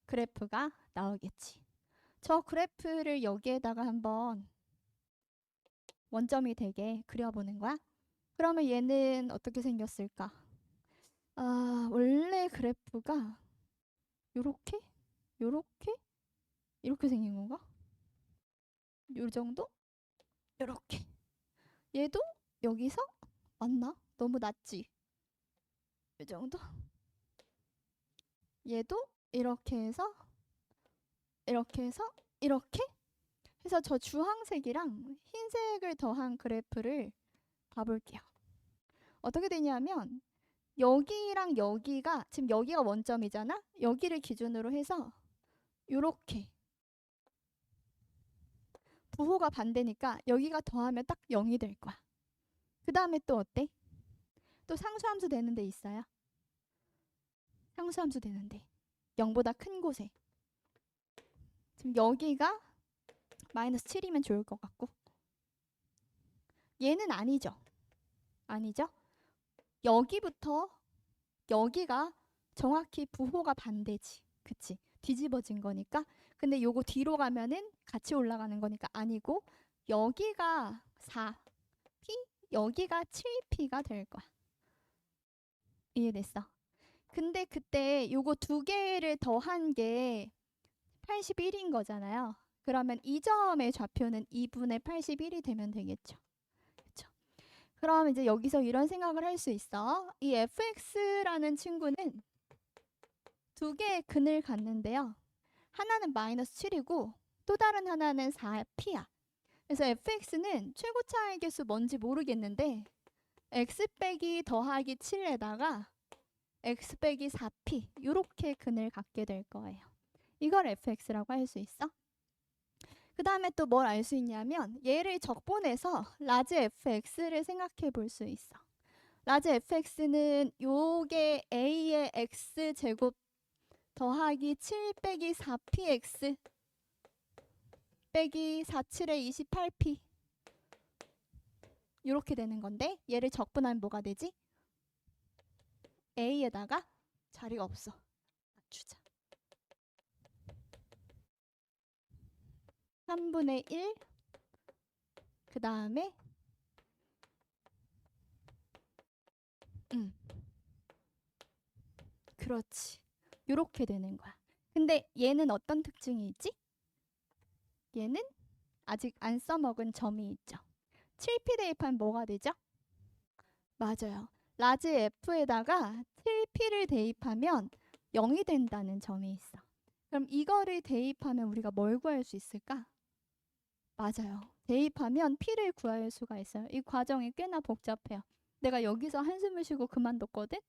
그래프가 나오겠지. 저 그래프를 여기에다가 한번 원점이 되게 그려보는 거야. 그러면 얘는 어떻게 생겼을까? 아, 원래 그래프가 요렇게? 요렇게? 이렇게 생긴 건가? 요 정도? 요렇게. 얘도 여기서 맞나? 너무 낮지? 요 정도? 얘도 이렇게 해서 이렇게 해서 이렇게 해서 저 주황색이랑 흰색을 더한 그래프를 봐볼게요. 어떻게 되냐면 여기랑 여기가 지금 여기가 원점이잖아. 여기를 기준으로 해서 요렇게 부호가 반대니까 여기가 더하면 딱 0이 될 거야. 그 다음에 또 어때? 또 상수함수 되는 데 있어요. 상수함수 되는데 0보다 큰 곳에 지금 여기가 마이너스 7이면 좋을 것 같고 얘는 아니죠. 아니죠? 여기부터 여기가 정확히 부호가 반대지. 그치? 뒤집어진 거니까. 근데 요거 뒤로 가면은 같이 올라가는 거니까 아니고 여기가 4p, 여기가 7p가 될 거야. 이해됐어? 근데 그때 요거 두 개를 더한 게 81인 거잖아요. 그러면 이 점의 좌표는 2분의 81이 되면 되겠죠. 그쵸? 그럼 이제 여기서 이런 생각을 할 수 있어. 이 fx라는 친구는 두 개의 근을 갖는데요. 하나는 마이너스 7이고 또 다른 하나는 4p야. 그래서 fx는 최고차의 개수 뭔지 모르겠는데 x 빼기 더하기 7에다가 x 빼기 4p 이렇게 근을 갖게 될 거예요. 이걸 fx라고 할 수 있어. 그 다음에 또 뭘 알 수 있냐면 얘를 적분해서 라지 fx를 생각해 볼 수 있어. 라지 fx는 요게 a의 x제곱 더하기 7 빼기 4px 빼기 47의 28p 이렇게 되는 건데 얘를 적분하면 뭐가 되지? a에다가 자리가 없어. 맞추자. 3분의 1 그 다음에 그렇지. 요렇게 되는 거야. 근데 얘는 어떤 특징이 있지? 얘는 아직 안 써먹은 점이 있죠. 7P 대입하면 뭐가 되죠? 맞아요. 라지 F에다가 7P를 대입하면 0이 된다는 점이 있어. 그럼 이거를 대입하면 우리가 뭘 구할 수 있을까? 맞아요. 대입하면 P를 구할 수가 있어요. 이 과정이 꽤나 복잡해요. 내가 여기서 한숨을 쉬고 그만뒀거든?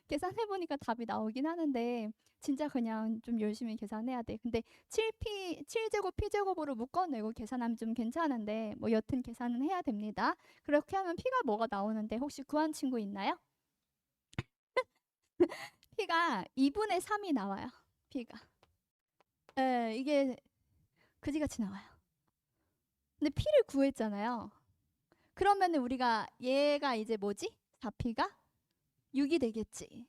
계산해보니까 답이 나오긴 하는데 진짜 그냥 좀 열심히 계산해야 돼. 근데 7P, 7제곱 P제곱으로 묶어내고 계산하면 좀 괜찮은데 뭐 여튼 계산은 해야 됩니다. 그렇게 하면 P가 뭐가 나오는데 혹시 구한 친구 있나요? P가 2분의 3이 나와요. P가. 예, 이게 그지같이 나와요. 근데 P를 구했잖아요. 그러면 우리가 얘가 이제 뭐지? 4P가 6이 되겠지.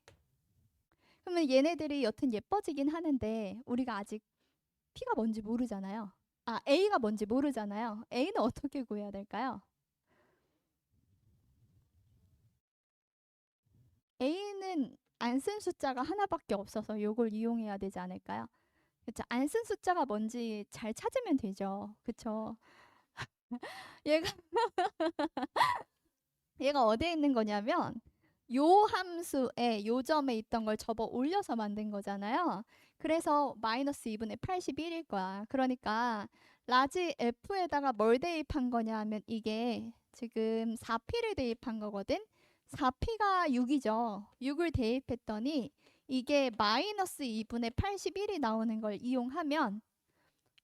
그러면 얘네들이 여튼 예뻐지긴 하는데 우리가 아직 P가 뭔지 모르잖아요. 아, A가 뭔지 모르잖아요. A는 어떻게 구해야 될까요? A는 안 쓴 숫자가 하나밖에 없어서 이걸 이용해야 되지 않을까요? 그쵸? 안 쓴 숫자가 뭔지 잘 찾으면 되죠. 그쵸? 얘가 얘가 어디에 있는 거냐면 요 함수에 요 점에 있던 걸 접어 올려서 만든 거잖아요. 그래서 마이너스 2분의 81일 거야. 그러니까 라지 F에다가 뭘 대입한 거냐 하면 이게 지금 4P를 대입한 거거든. 4P가 6이죠. 6을 대입했더니 이게 마이너스 2분의 81이 나오는 걸 이용하면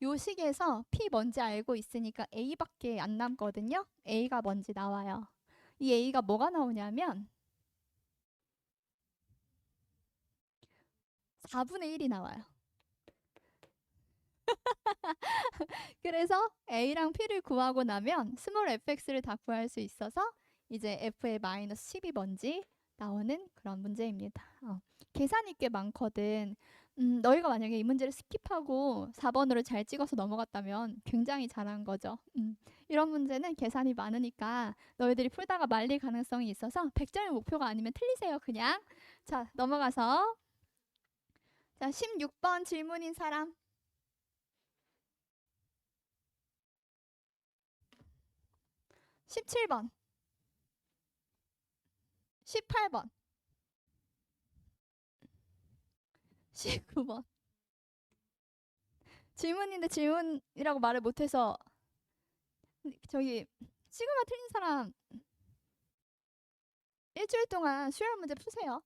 요 식에서 P 뭔지 알고 있으니까 A밖에 안 남거든요. A가 뭔지 나와요. 이 A가 뭐가 나오냐면 4분의 1이 나와요. 그래서 A랑 P를 구하고 나면 스몰 fx를 다 구할 수 있어서 이제 f의 마이너스 10이 뭔지 나오는 그런 문제입니다. 계산이 꽤 많거든. 너희가 만약에 이 문제를 스킵하고 4번으로 잘 찍어서 넘어갔다면 굉장히 잘한 거죠. 이런 문제는 계산이 많으니까 너희들이 풀다가 말릴 가능성이 있어서 100점의 목표가 아니면 틀리세요, 그냥. 자, 넘어가서 자, 16번 질문인 사람. 17번, 18번, 19번. 질문인데 질문이라고 말을 못해서 저기 시그마 틀린 사람 일주일 동안 수열 문제 푸세요.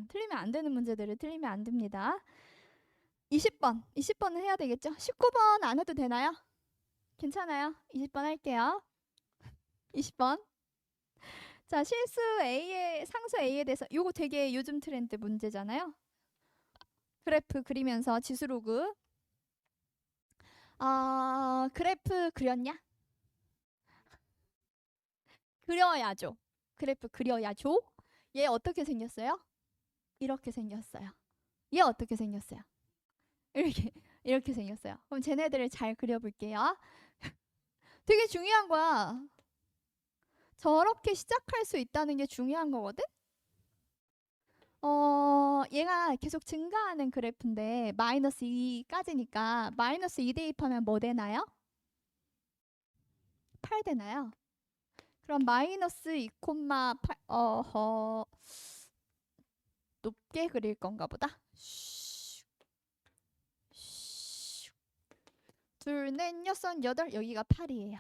틀리면 안 되는 문제들을 틀리면 안 됩니다. 20번, 20번은 해야 되겠죠? 19번 안 해도 되나요? 괜찮아요? 20번 할게요. 20번. 자, 실수 A의 상수 A에 대해서 요거 되게 요즘 트렌드 문제잖아요. 그래프 그리면서 지수로그. 그래프 그렸냐? 그려야죠. 그래프 그려야죠. 얘 어떻게 생겼어요? 이렇게 생겼어요. 얘 어떻게 생겼어요? 이렇게 이렇게 생겼어요. 그럼 쟤네들을 잘 그려볼게요. 되게 중요한 거야. 저렇게 시작할 수 있다는 게 중요한 거거든. 얘가 계속 증가하는 그래프인데 마이너스 2까지니까 마이너스 2 대입하면 뭐 되나요? 8 되나요? 그럼 마이너스 2,8 높게 그릴 건가 보다. 둘, 넷, 여섯, 여덟 여기가 8이에요.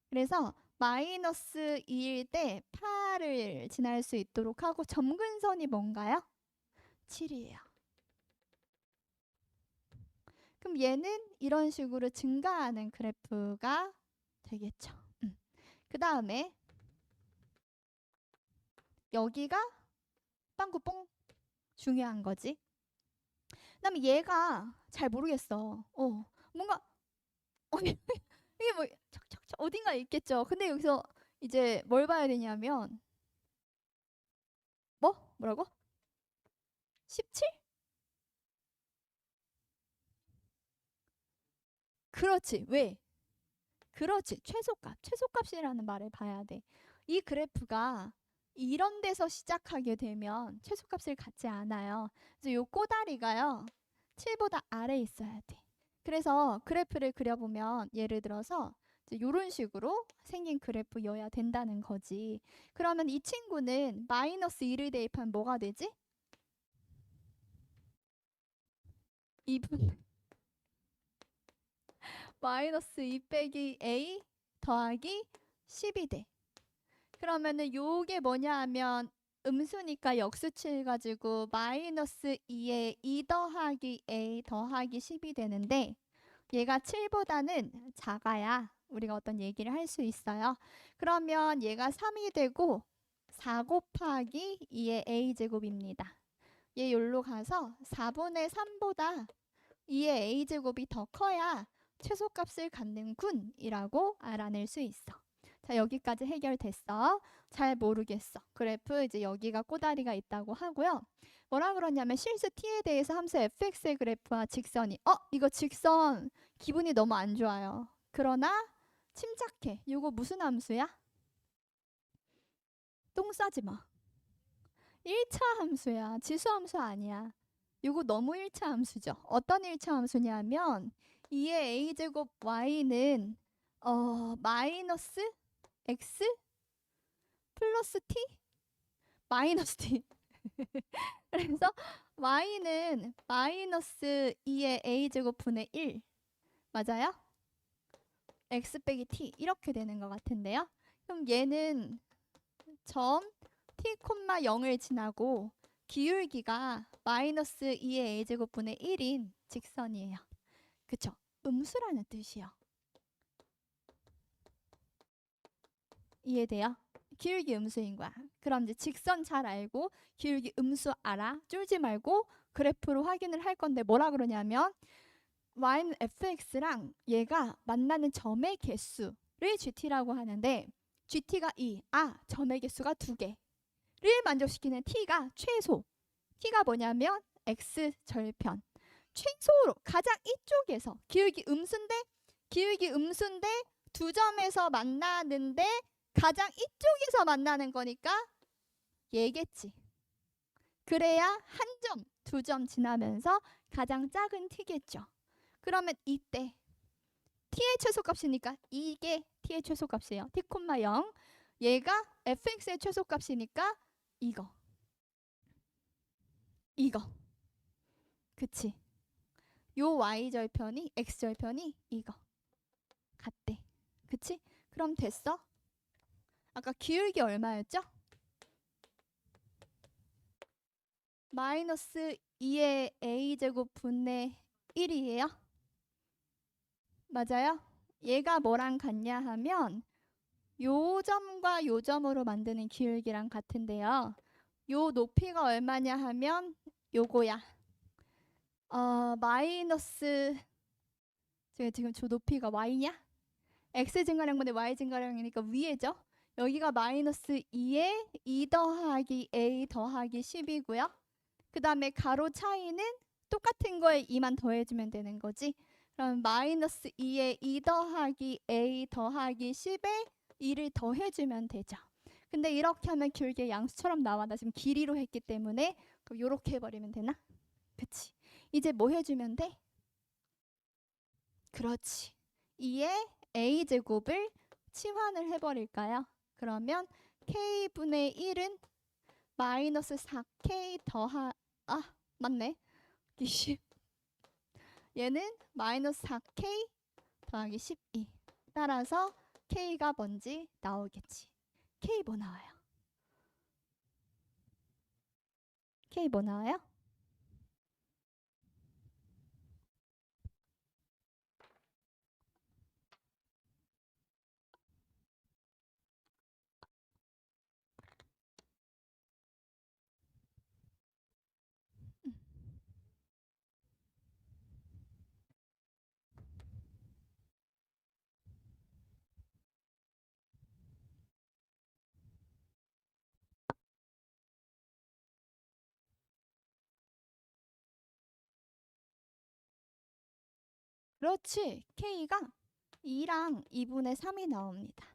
그래서 마이너스 2일 때 8을 지날 수 있도록 하고 점근선이 뭔가요? 7이에요. 그럼 얘는 이런 식으로 증가하는 그래프가 되겠죠. 그 다음에 여기가 빵구뽕 중요한 거지. 그다음에 얘가 잘 모르겠어. 뭔가 이게 뭐 척척척 어딘가 있겠죠. 근데 여기서 이제 뭘 봐야 되냐면 뭐라고? 17? 그렇지. 왜? 그렇지. 최소값. 최소값이라는 말을 봐야 돼. 이 그래프가 이런 데서 시작하게 되면 최소값을 갖지 않아요. 그래서 요 꼬다리가요. 7보다 아래에 있어야 돼. 그래서 그래프를 그려보면 예를 들어서 이런 식으로 생긴 그래프여야 된다는 거지. 그러면 이 친구는 마이너스 2를 대입하면 뭐가 되지? 2분 마이너스 2 빼기 a 더하기 10이 돼. 그러면은 요게 뭐냐 하면 음수니까 역수치 가지고 마이너스 2에 2 더하기 a 더하기 10이 되는데 얘가 7보다는 작아야 우리가 어떤 얘기를 할 수 있어요. 그러면 얘가 3이 되고 4 곱하기 2의 a제곱입니다. 얘 여기로 가서 4분의 3보다 2의 a제곱이 더 커야 최소값을 갖는군이라고 알아낼 수 있어. 자, 여기까지 해결됐어. 잘 모르겠어. 그래프 이제 여기가 꼬다리가 있다고 하고요. 뭐라 그러냐면 실수 t에 대해서 함수 fx의 그래프와 직선이 이거 직선 기분이 너무 안 좋아요. 그러나 침착해. 이거 무슨 함수야? 똥 싸지 마. 1차 함수야. 지수 함수 아니야. 이거 너무 1차 함수죠. 어떤 1차 함수냐면 2의 a제곱 y는 마이너스 x 플러스 t 마이너스 t 그래서 y는 마이너스 2의 a제곱 분의 1 맞아요? x 빼기 t 이렇게 되는 것 같은데요. 그럼 얘는 점 t, 0을 지나고 기울기가 마이너스 2의 a제곱 분의 1인 직선이에요. 그쵸? 음수라는 뜻이요. 이해돼요? 기울기 음수인 거야. 그럼 이제 직선 잘 알고 기울기 음수 알아. 쫄지 말고 그래프로 확인을 할 건데 뭐라 그러냐면 y는 fx랑 얘가 만나는 점의 개수를 gt라고 하는데 gt가 2, 점의 개수가 2개를 만족시키는 t가 최소. t가 뭐냐면 x 절편. 최소로 가장 이쪽에서 기울기 음수인데 두 점에서 만나는데 가장 이쪽에서 만나는 거니까 얘겠지. 그래야 한 점, 두 점 지나면서 가장 작은 t겠죠. 그러면 이때 t의 최소값이니까 이게 t의 최소값이에요. t, 0. 얘가 fx의 최소값이니까 이거. 그치? 요 y절편이 x절편이 이거 같대. 그치? 그럼 됐어? 아까 기울기 얼마였죠? 마이너스 2의 a제곱 분의 1이에요. 맞아요? 얘가 뭐랑 같냐 하면 요 점과 요 점으로 만드는 기울기랑 같은데요. 요 높이가 얼마냐 하면 요거야. 마이너스 제가 지금 저 높이가 y냐? x 증가량분의 y 증가량이니까 위에죠. 여기가 마이너스 2에 2 더하기 a 더하기 10이고요. 그 다음에 가로 차이는 똑같은 거에 2만 더해주면 되는 거지. 그럼 마이너스 2에 2 더하기 a 더하기 10에 2를 더해주면 되죠. 근데 이렇게 하면 기울기의 양수처럼 나와. 나 지금 길이로 했기 때문에 그럼 요렇게 해버리면 되나? 그치. 이제 뭐 해주면 돼? 그렇지. 2의 a제곱을 치환을 해버릴까요? 그러면 k분의 1은 마이너스 4k 맞네. 20. 얘는 마이너스 4k 더하기 12. 따라서 k가 뭔지 나오겠지. k 뭐 나와요? k 뭐 나와요? 그렇지. k가 2랑 2분의 3이 나옵니다.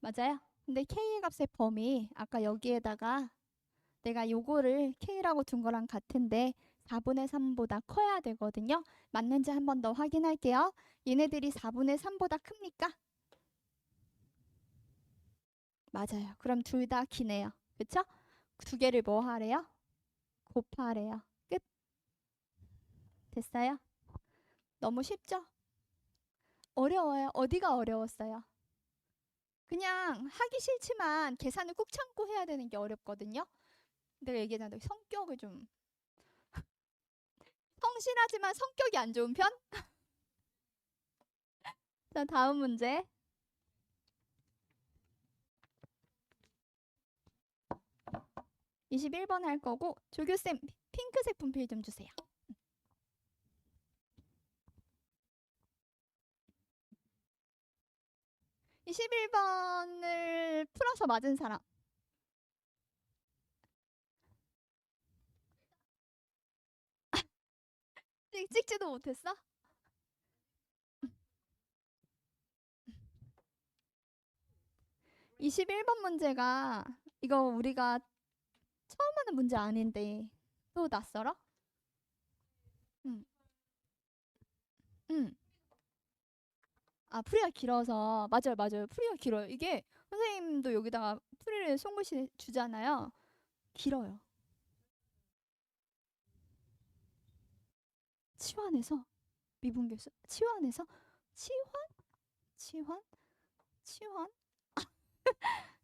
맞아요? 근데 K 값의 범위 아까 여기에다가 내가 요거를 K라고 둔 거랑 같은데 4분의 3보다 커야 되거든요. 맞는지 한 번 더 확인할게요. 얘네들이 4분의 3보다 큽니까? 맞아요. 그럼 둘 다 기네요. 그쵸? 두 개를 뭐 하래요? 곱하래요. 끝. 됐어요? 너무 쉽죠? 어려워요. 어디가 어려웠어요? 그냥 하기 싫지만 계산을 꾹 참고 해야 되는 게 어렵거든요. 내가 얘기했잖아. 성격을 좀 성실하지만 성격이 안 좋은 편? 자, 다음 문제. 21번 할 거고 조교쌤 핑크색 분필 좀 주세요. 21번을 풀어서 맞은 사람. 찍지도 못했어? 21번 문제가 이거 우리가 처음 하는 문제 아닌데 또 낯설어? 응. 응. 아, 풀이가 길어서. 맞아요, 맞아요. 풀이가 길어요. 이게 선생님도 여기다가 풀이를 송글씨 주잖아요. 길어요. 치환해서 미분계수 치환해서 치환? 치환? 치환?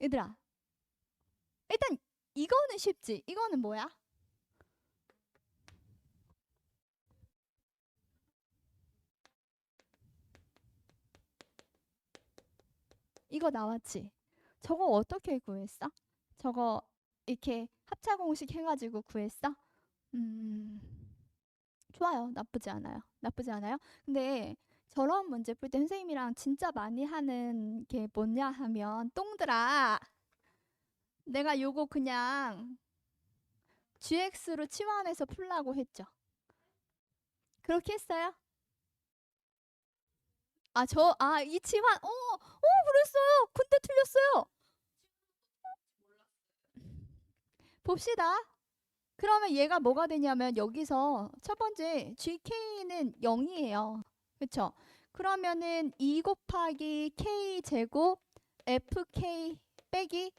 얘들아, 일단 이거는 쉽지. 이거는 뭐야? 이거 나왔지? 저거 어떻게 구했어? 저거 이렇게 합차 공식 해가지고 구했어? 음, 좋아요. 나쁘지 않아요. 나쁘지 않아요. 근데 저런 문제 풀 때 선생님이랑 진짜 많이 하는 게 뭐냐 하면 똥들아, 내가 요거 그냥 GX로 치환해서 풀라고 했죠. 그렇게 했어요? 이 치환, 그랬어요. 근데 틀렸어요. 봅시다. 그러면 얘가 뭐가 되냐면 여기서 첫 번째 GK는 0이에요. 그쵸? 그러면은 2 곱하기 K 제곱 FK 빼기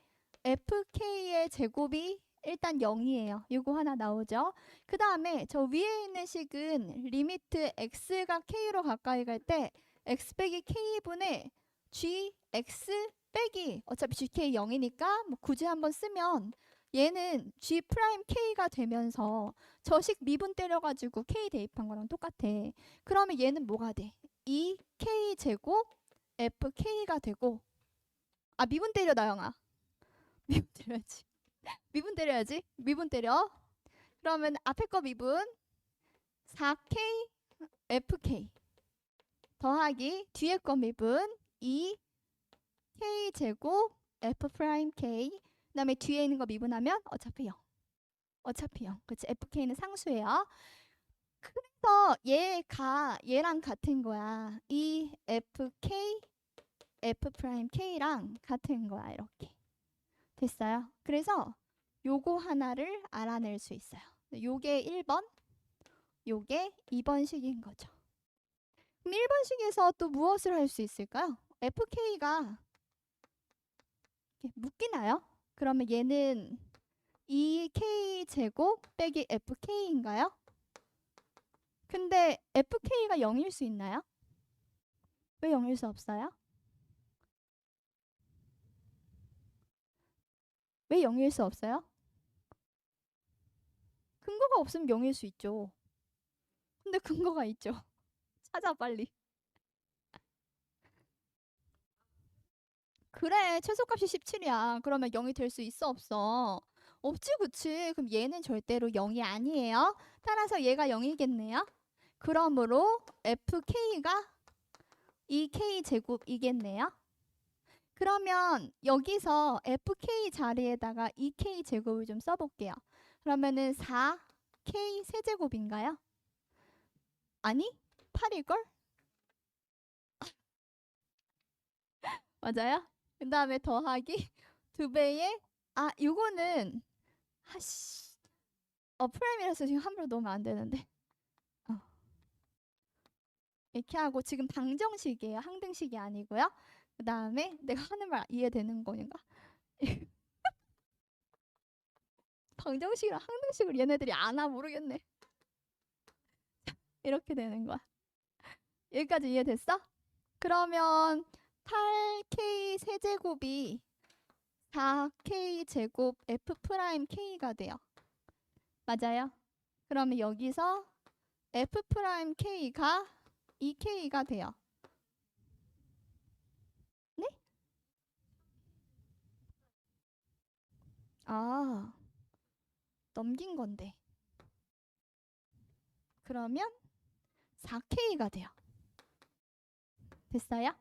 FK의 제곱이 일단 0이에요. 이거 하나 나오죠? 그 다음에 저 위에 있는 식은 리미트 X가 K로 가까이 갈 때 X 빼기 K분의 GX 빼기 어차피 GK 0이니까 뭐 굳이 한번 쓰면 얘는 G 프라임 K가 되면서 저식 미분 때려가지고 K 대입한 거랑 똑같아. 그러면 얘는 뭐가 돼? 2K 제곱 FK가 되고 미분 때려 나영아. 미분 때려야지. 미분 때려야지. 미분 때려. 그러면 앞에 거 미분 4K FK 더하기 뒤에 거 미분 2K 제곱 F 프라임 K 그다음에 뒤에 있는 거 미분하면 어차피 0. 어차피 0. 그치? FK는 상수예요. 그래서 얘가 얘랑 같은 거야. 이 FK F 프라임 K랑 같은 거야. 이렇게. 됐어요? 그래서 요거 하나를 알아낼 수 있어요. 요게 1번, 요게 2번식인 거죠. 그럼 1번식에서 또 무엇을 할 수 있을까요? FK가 묶이나요? 그러면 얘는 2K 제곱 빼기 FK인가요? 근데 FK가 0일 수 있나요? 왜 0일 수 없어요? 왜 0일 수 없어요? 근거가 없으면 0일 수 있죠. 근데 근거가 있죠. 찾아 빨리. 그래, 최소값이 17이야. 그러면 0이 될 수 있어, 없어? 없지, 그치? 그럼 얘는 절대로 0이 아니에요. 따라서 얘가 0이겠네요. 그러므로 FK가 2K 제곱이겠네요. 그러면 여기서 FK 자리에다가 2K 제곱을 좀 써볼게요. 그러면은 4K 세제곱인가요? 아니, 8일걸? 맞아요? 그 다음에 더하기 2배의 요거는 하씨 프라임이라서 지금 함부로 넣으면 안 되는데 이렇게 하고 지금 방정식이에요. 항등식이 아니고요. 그 다음에 내가 하는 말 이해되는 거인가? 방정식이랑 항등식을 얘네들이 아나 모르겠네. 이렇게 되는 거야. 여기까지 이해됐어? 그러면 8k 세제곱이 4k 제곱 f 프라임 k가 돼요. 맞아요? 그러면 여기서 f 프라임 k가 2k가 돼요. 네? 넘긴 건데. 그러면 4k가 돼요. 됐어요?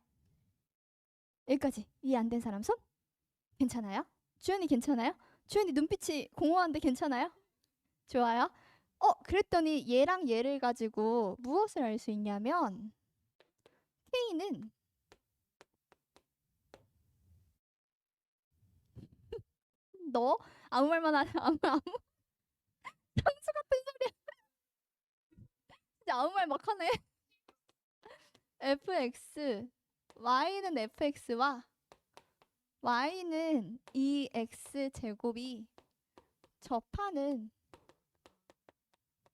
여기까지 이해 안 된 사람 손? 괜찮아요? 주연이 괜찮아요? 주연이 눈빛이 공허한데 괜찮아요? 좋아요. 그랬더니 얘랑 얘를 가지고 무엇을 알 수 있냐면 K는 너 아무 말만 하면 아무 상수 같은 소리야. 진짜 아무 말 막 하네. fx y는 fx와 y는 2x 제곱이 접하는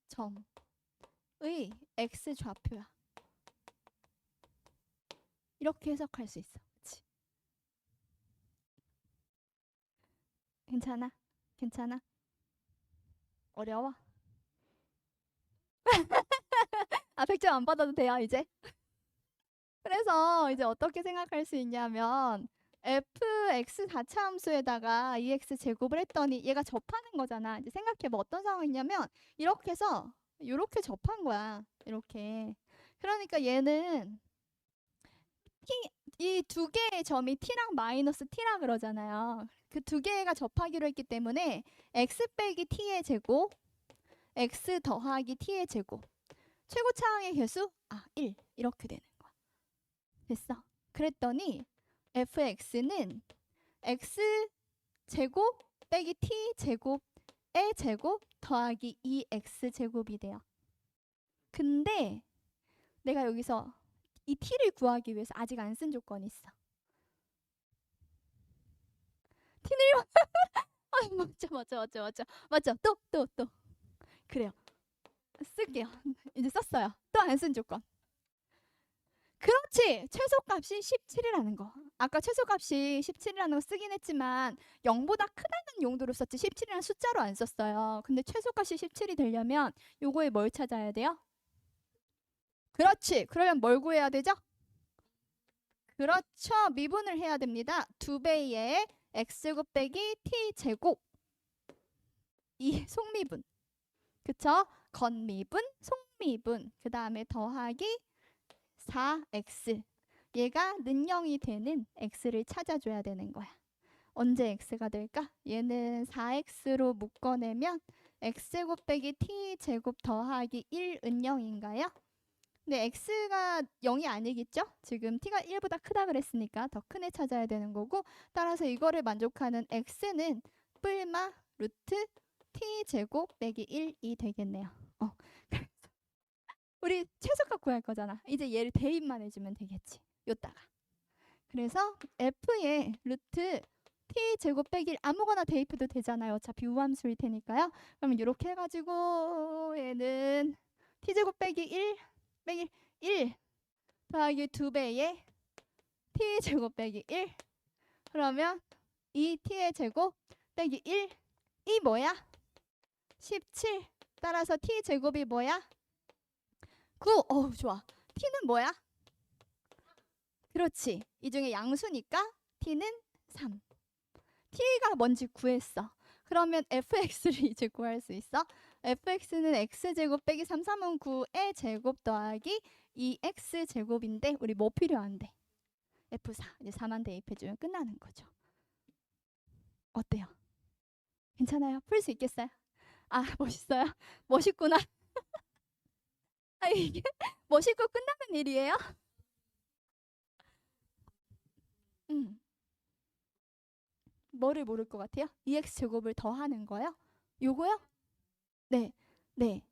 점의 x 좌표야. 이렇게 해석할 수 있어. 그치? 괜찮아? 괜찮아? 어려워? 100점 안 받아도 돼요, 이제? 그래서 이제 어떻게 생각할 수 있냐면 fx 4차 함수에다가 2x 제곱을 했더니 얘가 접하는 거잖아. 이제 생각해봐. 어떤 상황이냐면 이렇게 해서 이렇게 접한 거야. 이렇게. 그러니까 얘는 이 두 개의 점이 t랑 마이너스 t라 그러잖아요. 그 두 개가 접하기로 했기 때문에 x 빼기 t의 제곱, x 더하기 t의 제곱. 최고차항의 개수 1 이렇게 되는 거야. 됐어. 그랬더니 fx는 x 제곱 빼기 t 제곱의 제곱 더하기 2x 제곱이 돼요. 근데 내가 여기서 이 t를 구하기 위해서 아직 안 쓴 조건이 있어. t를 맞죠. 또 그래요. 쓸게요. 이제 썼어요. 또 안 쓴 조건. 그렇지. 최소값이 17이라는 거. 아까 최소값이 17이라는 거 쓰긴 했지만 0보다 크다는 용도로 썼지 17이라는 숫자로 안 썼어요. 근데 최소값이 17이 되려면 요거에 뭘 찾아야 돼요? 그렇지. 그러면 뭘 구해야 되죠? 그렇죠. 미분을 해야 됩니다. 2배의 x곱 빼기 t제곱 이 속미분. 그쵸? 건미분, 속미분. 그 다음에 더하기 4x. 얘가 는 0이 되는 x를 찾아줘야 되는 거야. 언제 x가 될까? 얘는 4x로 묶어내면 x제곱 빼기 t제곱 더하기 1 은영인가요? 근데 x가 0이 아니겠죠? 지금 t가 1보다 크다 그랬으니까 더 큰 애 찾아야 되는 거고 따라서 이거를 만족하는 x는 뿔마 루트 t제곱 빼기 1이 되겠네요. 우리 최소값 구할 거잖아. 이제 얘를 대입만 해주면 되겠지. 요따가. 그래서 f의 루트 t제곱 빼기 1 아무거나 대입해도 되잖아요. 어차피 우함수일 테니까요. 그러면 이렇게 해가지고 얘는 t제곱 빼기 1 빼기 1 더하기 2배의 t제곱 빼기 1 그러면 2t의 제곱 빼기 1 이 뭐야? 17 따라서 t제곱이 뭐야? 9. 좋아. t는 뭐야? 그렇지. 이 중에 양수니까 t는 3. t가 뭔지 구했어. 그러면 fx를 이제 구할 수 있어. fx는 x제곱 빼기 3, 3은 9의 제곱 더하기 2x제곱인데 우리 뭐 필요한데? f4. 이제 4만 대입해주면 끝나는 거죠. 어때요? 괜찮아요? 풀 수 있겠어요? 멋있어요? 멋있구나. 이게 멋있고 끝나는 일이에요? 뭐를 모를 것 같아요? 2x제곱을 더하는 거요? 요거요? 네. 네.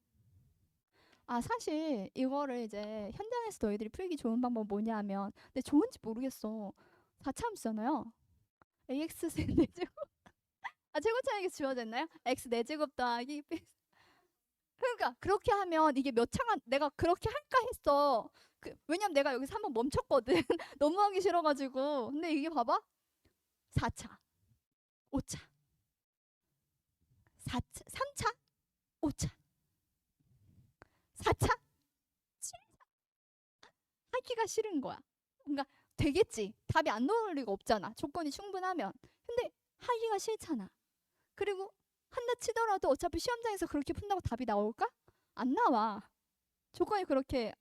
아, 사실 이거를 이제 현장에서 너희들이 풀기 좋은 방법 뭐냐면, 근데 좋은지 모르겠어. 4차함수잖아요. ax 세 4제곱. 아, 제곱 차이가 지워졌나요? x 4제곱 더하기 그러니까 그렇게 하면 이게 몇 차가 내가 그렇게 할까 했어. 왜냐면 내가 여기서 한번 멈췄거든. 너무 하기 싫어가지고. 근데 이게 봐봐. 4차, 5차, 4차, 3차, 5차, 4차, 하기가 싫은 거야. 그러니까 되겠지. 답이 안 나올 리가 없잖아. 조건이 충분하면. 근데 하기가 싫잖아. 그리고 한다 치더라도 어차피 시험장에서 그렇게 푼다고 답이 나올까? 안 나와. 조건이 그렇게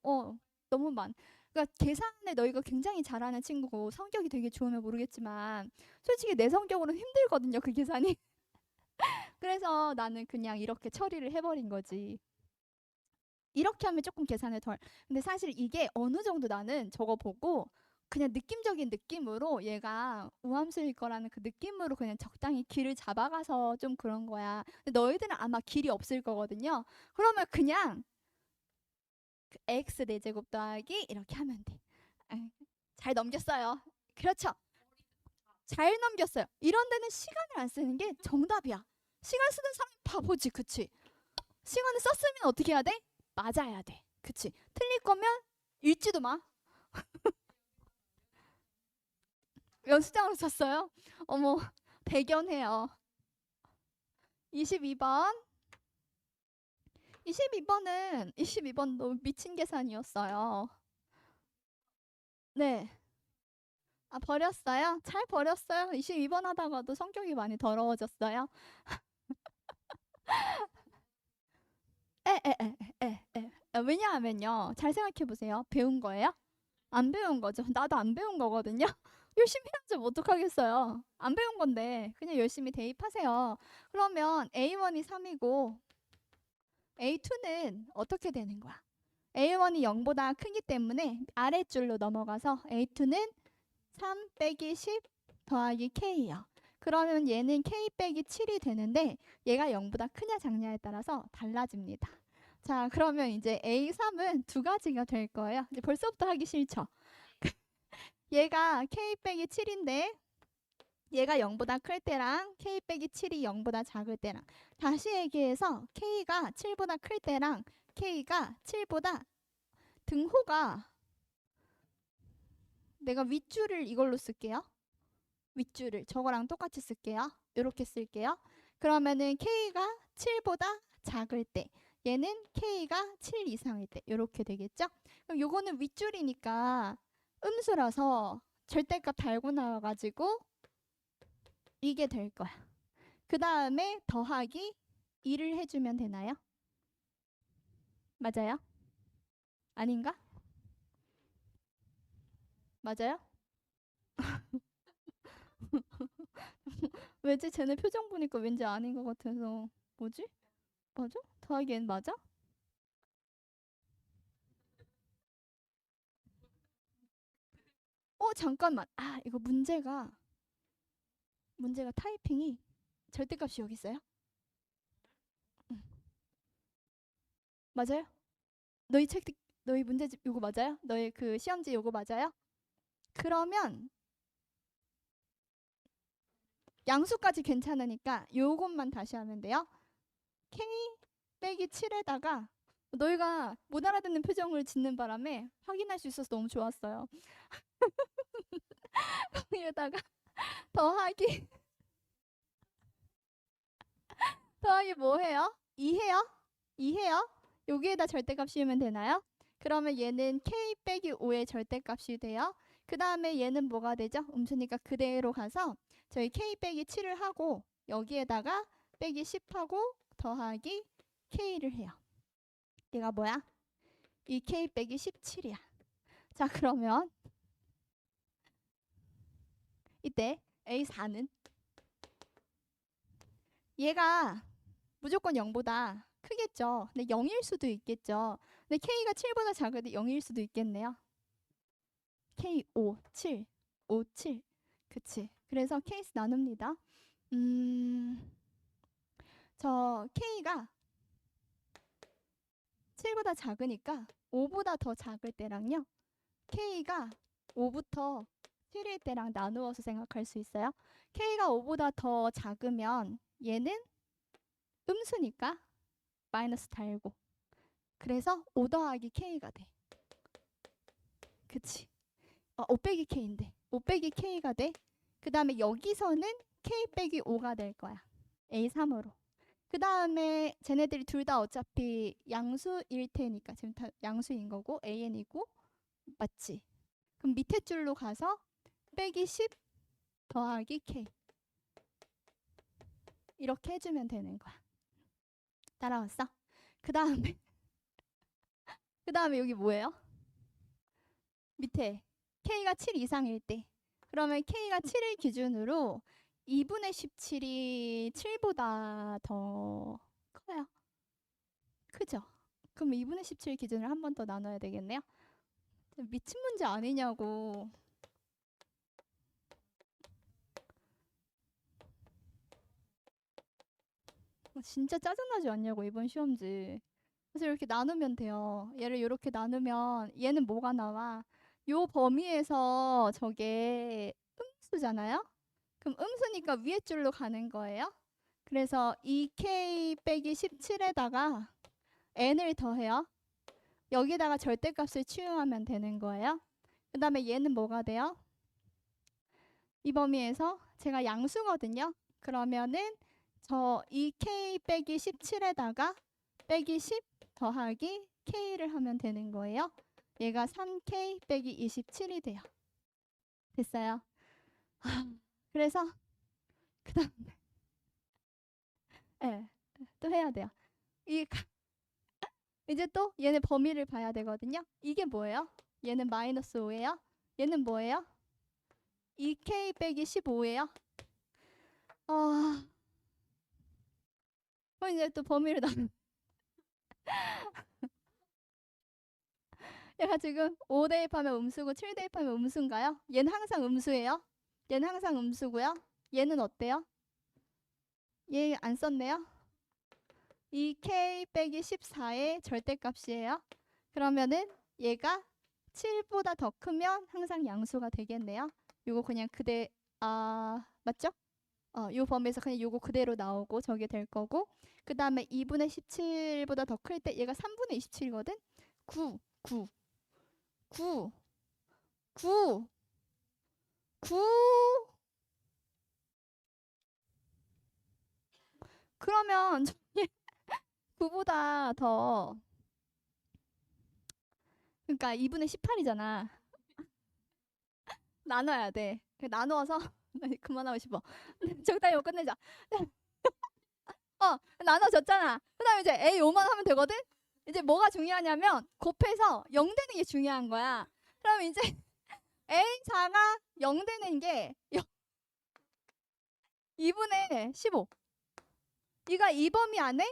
너무 그러니까 계산에 너희가 굉장히 잘하는 친구고 성격이 되게 좋으면 모르겠지만 솔직히 내 성격으로는 힘들거든요, 그 계산이. 그래서 나는 그냥 이렇게 처리를 해버린 거지. 이렇게 하면 조금 계산을 덜. 근데 사실 이게 어느 정도 나는 저거 보고 그냥 느낌적인 느낌으로 얘가 우함수일 거라는 그 느낌으로 그냥 적당히 길을 잡아가서 좀 그런 거야. 근데 너희들은 아마 길이 없을 거거든요. 그러면 그냥 그 x 4제곱 더하기 이렇게 하면 돼. 잘 넘겼어요. 그렇죠. 잘 넘겼어요. 이런 데는 시간을 안 쓰는 게 정답이야. 시간 쓰는 사람이 바보지, 그치? 시간을 썼으면 어떻게 해야 돼? 맞아야 돼. 그치? 틀릴 거면 읽지도 마. 연습장으로 썼어요? 어머, 대견해요. 22번. 22번 너무 미친 계산이었어요. 네. 아, 버렸어요? 잘 버렸어요. 22번 하다가도 성격이 많이 더러워졌어요. 왜냐하면요. 잘 생각해 보세요. 배운 거예요? 안 배운 거죠. 나도 안 배운 거거든요. 열심히 해야지 뭐 어떡하겠어요. 안 배운 건데 그냥 열심히 대입하세요. 그러면 A1이 3이고 A2는 어떻게 되는 거야? A1이 0보다 크기 때문에 아랫줄로 넘어가서 A2는 3 빼기 10 더하기 K요. 그러면 얘는 K 빼기 7이 되는데 얘가 0보다 크냐 작냐에 따라서 달라집니다. 자, 그러면 이제 A3은 두 가지가 될 거예요. 이제 벌써부터 하기 싫죠? 얘가 K 빼기 7인데 얘가 0보다 클 때랑 K 빼기 7이 0보다 작을 때랑 다시 얘기해서 K가 7보다 클 때랑 K가 7보다 등호가 내가 윗줄을 이걸로 쓸게요. 윗줄을 저거랑 똑같이 쓸게요. 이렇게 쓸게요. 그러면은 K가 7보다 작을 때 얘는 K가 7 이상일 때 이렇게 되겠죠? 그럼 요거는 윗줄이니까 음수라서 절대값 달고 나와가지고 이게 될 거야. 그 다음에 더하기 2를 해주면 되나요? 맞아요? 아닌가? 맞아요? 왜지? 쟤네 표정 보니까 왠지 아닌 것 같아서 뭐지? 맞아? 더하기 n 맞아? 잠깐만. 아, 이거 문제가 타이핑이 절대값이 여기 있어요? 응. 맞아요? 너희 책 너희 문제집 요거 맞아요? 너희 그 시험지 요거 맞아요? 그러면 양수까지 괜찮으니까 요것만 다시 하면 돼요. K 빼기 7에다가 너희가 못 알아듣는 표정을 짓는 바람에 확인할 수 있어서 너무 좋았어요. 여기에다가 더하기 더하기 뭐 해요? 2 해요? 2 해요? 여기에다 절대값 씌우면 되나요? 그러면 얘는 K 빼기 5의 절대값이 돼요. 그 다음에 얘는 뭐가 되죠? 음수니까 그대로 가서 저희 K 빼기 7을 하고 여기에다가 빼기 10하고 더하기 K를 해요. 얘가 뭐야? 2K 빼기 17이야. 자, 그러면 이때 A4는 얘가 무조건 0보다 크겠죠. 근데 0일 수도 있겠죠. 근데 K가 7보다 작을 때 0일 수도 있겠네요. K 5, 7, 5, 7. 그치. 그래서 케이스 나눕니다. 저 K가 7보다 작으니까 5보다 더 작을 때랑요. K가 5부터 7일 때랑 나누어서 생각할 수 있어요. K가 5보다 더 작으면 얘는 음수니까 마이너스 달고. 그래서 5 더하기 K가 돼. 그치? 5 빼기 K인데 5 빼기 K가 돼. 그 다음에 여기서는 K 빼기 5가 될 거야. A3으로. 그 다음에 쟤네들이 둘 다 어차피 양수일 테니까 지금 다 양수인 거고 AN이고 맞지? 그럼 밑에 줄로 가서 빼기 10 더하기 K 이렇게 해주면 되는 거야. 따라왔어? 그 다음에 여기 뭐예요? 밑에 K가 7 이상일 때 그러면 K가 7일 기준으로 2분의 17이 7보다 더 커요. 크죠? 그럼 2분의 17 기준으로 한 번 더 나눠야 되겠네요. 미친 문제 아니냐고. 진짜 짜증나지 않냐고 이번 시험지. 그래서 이렇게 나누면 돼요. 얘를 이렇게 나누면 얘는 뭐가 나와? 요 범위에서 저게 음수잖아요? 그럼 음수니까 위에 줄로 가는 거예요. 그래서 2k 빼기 17에다가 n을 더해요. 여기다가 절대값을 치유하면 되는 거예요. 그 다음에 얘는 뭐가 돼요? 이 범위에서 제가 양수거든요. 그러면은 저 2k 빼기 17에다가 빼기 10 더하기 k를 하면 되는 거예요. 얘가 3k 빼기 27이 돼요. 됐어요? 그래서 그 다음에 네, 또 해야 돼요. 이제 또 얘네 범위를 봐야 되거든요. 이게 뭐예요? 얘는 마이너스 5예요. 얘는 뭐예요? 2k 빼기 15예요. 그럼 이제 또 범위를 나누 얘가 지금 5 대입하면 음수고 7 대입하면 음수인가요? 얘는 항상 음수예요. 얘는 항상 음수고요. 얘는 어때요? 얘 안 썼네요. 2k 빼기 14의 절대값이에요. 그러면은 얘가 7보다 더 크면 항상 양수가 되겠네요. 요거 그냥 맞죠? 요 범위에서 그냥 요거 그대로 나오고 저게 될 거고 그 다음에 2분의 17보다 더 클 때 얘가 3분의 27이거든? 9 그러면 9보다 더 그러니까 2분의 18이잖아. 나눠야 돼. 나누어서 그만하고 싶어. 적당히 이거 끝내자. 나눠졌잖아. 그 다음에 이제 A 5만 하면 되거든? 이제 뭐가 중요하냐면 곱해서 0 되는 게 중요한 거야. 그럼 이제 A4가 0 되는 게 2분의 15. 이가 이 범위 안에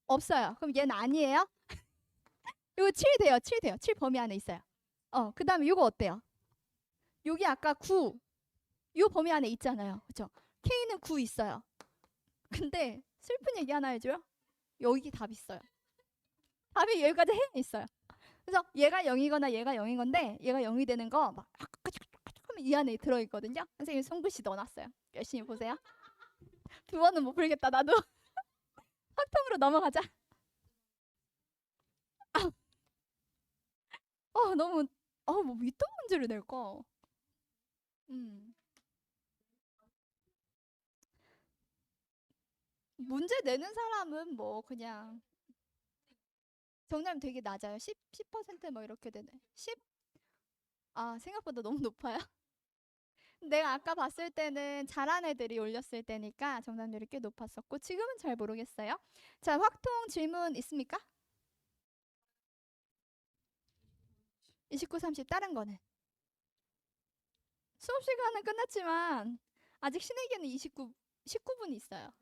없어요. 그럼 얘는 아니에요? 이거 7 돼요. 7 돼요. 7 범위 안에 있어요. 그 다음에 이거 어때요? 여기 아까 9. 이 범위 안에 있잖아요. 그쵸? K는 9 있어요. 근데 슬픈 얘기 하나 해줘요. 여기 답 있어요. 답이 여기까지 해 있어요. 그래서 얘가 0이거나 얘가 0인 건데 얘가 0이 되는 거 막 하면 이 안에 들어있거든요. 선생님 송글씨 넣어놨어요. 열심히 보세요. 두 번은 못 풀겠다 나도. 확통으로 넘어가자. 너무 뭐 밑도 문제를 낼까? 문제 내는 사람은 뭐 그냥 정답이 되게 낮아요. 10%뭐 이렇게 되네. 10? 생각보다 너무 높아요. 내가 아까 봤을 때는 잘한 애들이 올렸을 때니까 정답률이 꽤 높았었고 지금은 잘 모르겠어요. 자, 확통 질문 있습니까? 29, 30 다른 거는? 수업 시간은 끝났지만 아직 신에게는 19분 있어요.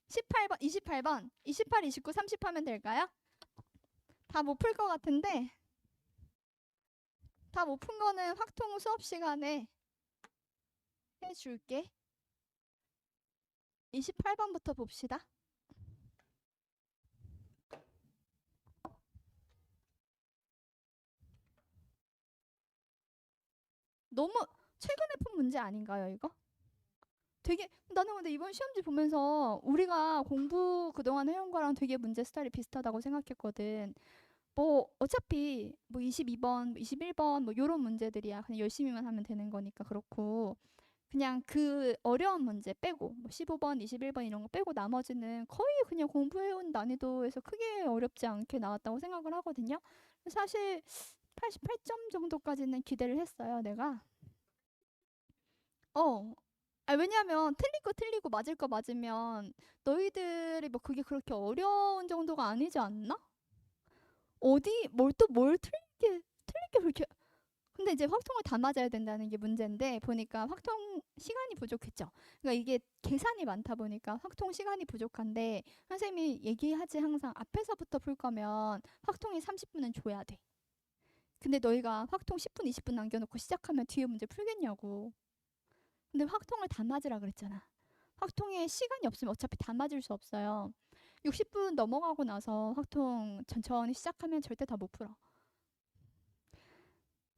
18번, 28번, 28, 29, 30 하면 될까요? 다 못 풀 것 같은데 다 못 푼 거는 확통 수업 시간에 해줄게. 28번부터 봅시다. 너무 최근에 푼 문제 아닌가요, 이거? 되게 나는 근데 이번 시험지 보면서 우리가 공부 그동안 해온 거랑 되게 문제 스타일이 비슷하다고 생각했거든. 뭐 어차피 뭐 22번, 뭐 21번 뭐 요런 문제들이야. 그냥 열심히만 하면 되는 거니까 그렇고 그냥 그 어려운 문제 빼고 뭐 15번, 21번 이런 거 빼고 나머지는 거의 그냥 공부해온 난이도에서 크게 어렵지 않게 나왔다고 생각을 하거든요. 사실 88점 정도까지는 기대를 했어요, 내가. 어. 왜냐면 틀릴 거 틀리고 맞을 거 맞으면 너희들이 뭐 그게 그렇게 어려운 정도가 아니지 않나? 어디 뭘 틀릴 게 그렇게 근데 이제 확통을 다 맞아야 된다는 게 문제인데 보니까 확통 시간이 부족했죠. 그러니까 이게 계산이 많다 보니까 확통 시간이 부족한데 선생님이 얘기하지 항상 앞에서부터 풀 거면 확통이 30분은 줘야 돼. 근데 너희가 확통 10분, 20분 남겨놓고 시작하면 뒤에 문제 풀겠냐고. 근데 확통을 다 맞으라 그랬잖아. 확통에 시간이 없으면 어차피 다 맞을 수 없어요. 60분 넘어가고 나서 확통 천천히 시작하면 절대 다 못 풀어.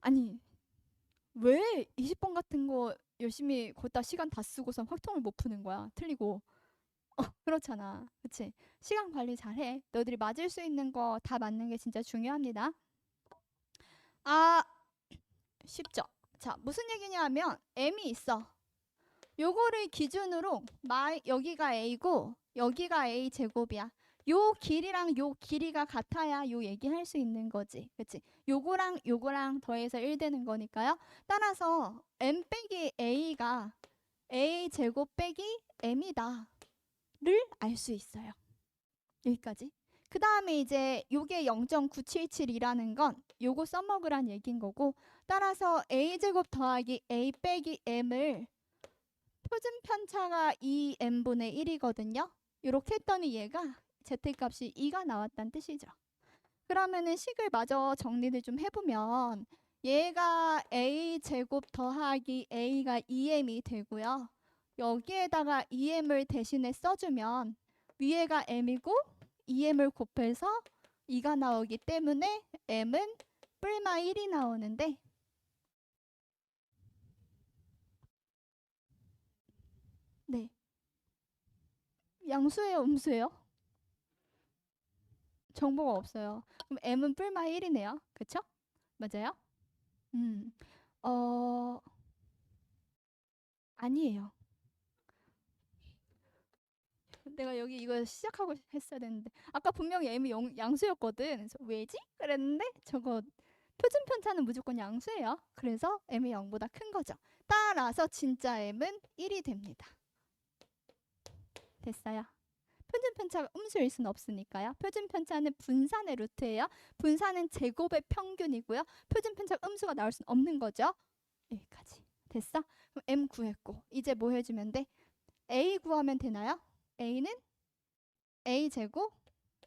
아니 왜 20번 같은 거 열심히 거기다 시간 다 쓰고서 확통을 못 푸는 거야. 틀리고. 그렇잖아. 그치? 시간 관리 잘해. 너희들이 맞을 수 있는 거 다 맞는 게 진짜 중요합니다. 아, 쉽죠? 자, 무슨 얘기냐 하면 m이 있어. 요거를 기준으로 여기가 a고 여기가 a 제곱이야. 요 길이랑 요 길이가 같아야 요 얘기할 수 있는 거지. 그치? 요거랑 요거랑 더해서 1 되는 거니까요. 따라서 m 빼기 a가 a 제곱 빼기 m이다 를 알 수 있어요. 여기까지. 그 다음에 이제 요게 0.9772라는 건 요거 써먹으란 얘기인 거고 따라서 a 제곱 더하기 a 빼기 m을 표준 편차가 2m분의 1이거든요. 이렇게 했더니 얘가 z값이 2가 나왔다는 뜻이죠. 그러면은 식을 마저 정리를 좀 해보면 얘가 a제곱 더하기 a가 2m이 되고요. 여기에다가 2m을 대신에 써주면 위에가 m이고 2m을 곱해서 2가 나오기 때문에 m은 뿔마 1이 나오는데 네. 양수예요, 음수예요? 정보가 없어요. 그럼 m은 뿔마 1이네요. 그쵸? 맞아요? 음. 어, 아니에요. 내가 여기 이거 시작하고 했어야 되는데 아까 분명히 m이 양수였거든. 그래서 왜지? 그랬는데 저거 표준 편차는 무조건 양수예요. 그래서 m이 0보다 큰 거죠. 따라서 진짜 m은 1이 됩니다. 됐어요. 표준 편차가 음수일 수는 없으니까요. 표준 편차는 분산의 루트예요. 분산은 제곱의 평균이고요. 표준 편차 음수가 나올 수는 없는 거죠. 여기까지. 됐어? 그럼 m 구했고 이제 뭐 해주면 돼? a 구하면 되나요? a는 a 제곱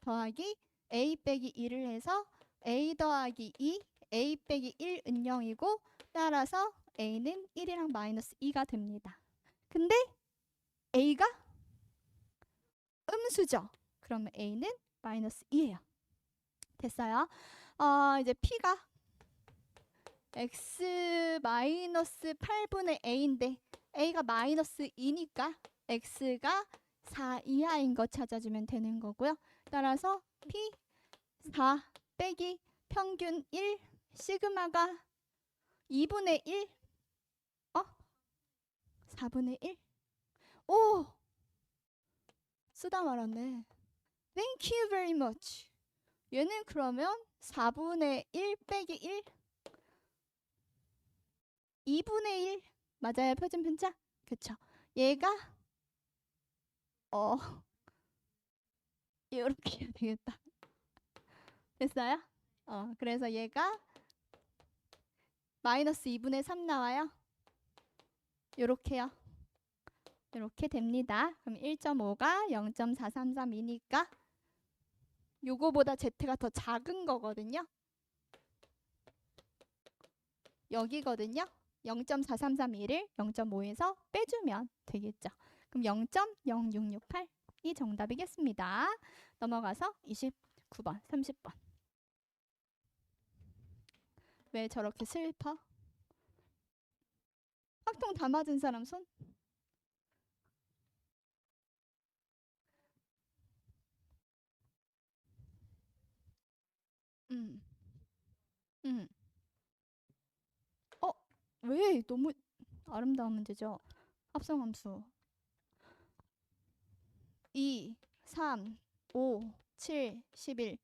더하기 a 빼기 2를 해서 a 더하기 2 a 빼기 1은 0이고 따라서 a는 1이랑 마이너스 2가 됩니다. 근데 a가 음수죠. 그러면 a는 마이너스 2예요. 됐어요? 이제 p가 x 마이너스 8분의 a인데 a가 마이너스 2니까 x가 4 이하인 거 찾아주면 되는 거고요. 따라서 p 4 빼기 평균 1 시그마가 2분의 1 4분의 1 오! 쓰다 말았네. Thank you very much. 얘는 그러면 4분의 1 빼기 1 2분의 1 맞아요. 표준 편차? 그쵸. 얘가 이렇게 해야 되겠다. 됐어요? 그래서 얘가 마이너스 2분의 3 나와요. 요렇게요. 이렇게 됩니다. 그럼 1.5가 0.433이니까 요거보다 z가 더 작은 거거든요. 여기거든요. 0.4331을 0.5에서 빼주면 되겠죠. 그럼 0.0668이 정답이겠습니다. 넘어가서 29번, 30번. 왜 저렇게 슬퍼? 확통 다 맞은 사람 손? 음, 음. 왜? 너무 아름다운 문제죠. 합성함수 2, 3, 5, 7, 11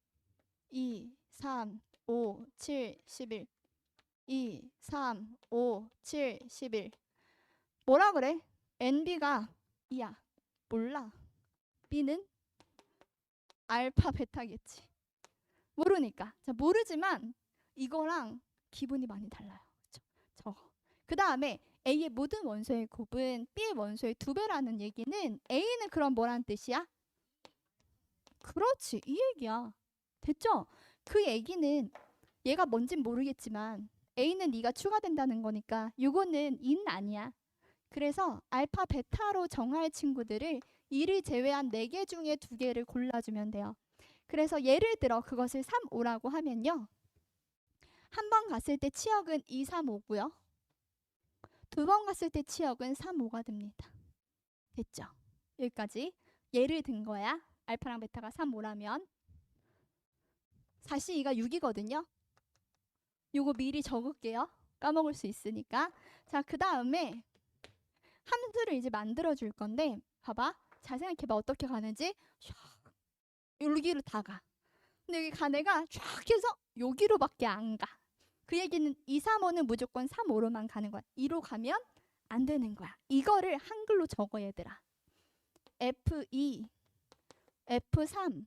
2, 3, 5, 7, 11 2, 3, 5, 7, 11 뭐라 그래? NB가 2야. 몰라. B는 알파 베타겠지. 모르니까. 자, 모르지만 이거랑 기분이 많이 달라요. 그쵸? 저거. 그 다음에 A의 모든 원소의 곱은 B의 원소의 2배라는 얘기는 A는 그럼 뭐란 뜻이야? 그렇지. 이 얘기야. 됐죠? 그 얘기는 얘가 뭔진 모르겠지만 A는 네가 추가된다는 거니까 이거는 인 아니야. 그래서 알파 베타로 정할 친구들을 2를 제외한 4개 중에 2개를 골라주면 돼요. 그래서 예를 들어 그것을 3, 5라고 하면요. 한 번 갔을 때 치역은 2, 3, 5고요. 2번 갔을 때 치역은 3, 5가 됩니다. 됐죠? 여기까지 예를 든 거야. 알파랑 베타가 3, 5라면 4C2가 6이거든요. 요거 미리 적을게요. 까먹을 수 있으니까. 자, 그 다음에 함수를 이제 만들어 줄 건데 봐봐. 잘 생각해봐. 어떻게 가는지. 샥 여기로 다 가. 근데 여기 간 애가 쫙 해서 여기로밖에 안 가. 그 얘기는 2, 3, 5는 무조건 3, 5로만 가는 거야. 2로 가면 안 되는 거야. 이거를 한글로 적어 얘들아. F2, F3,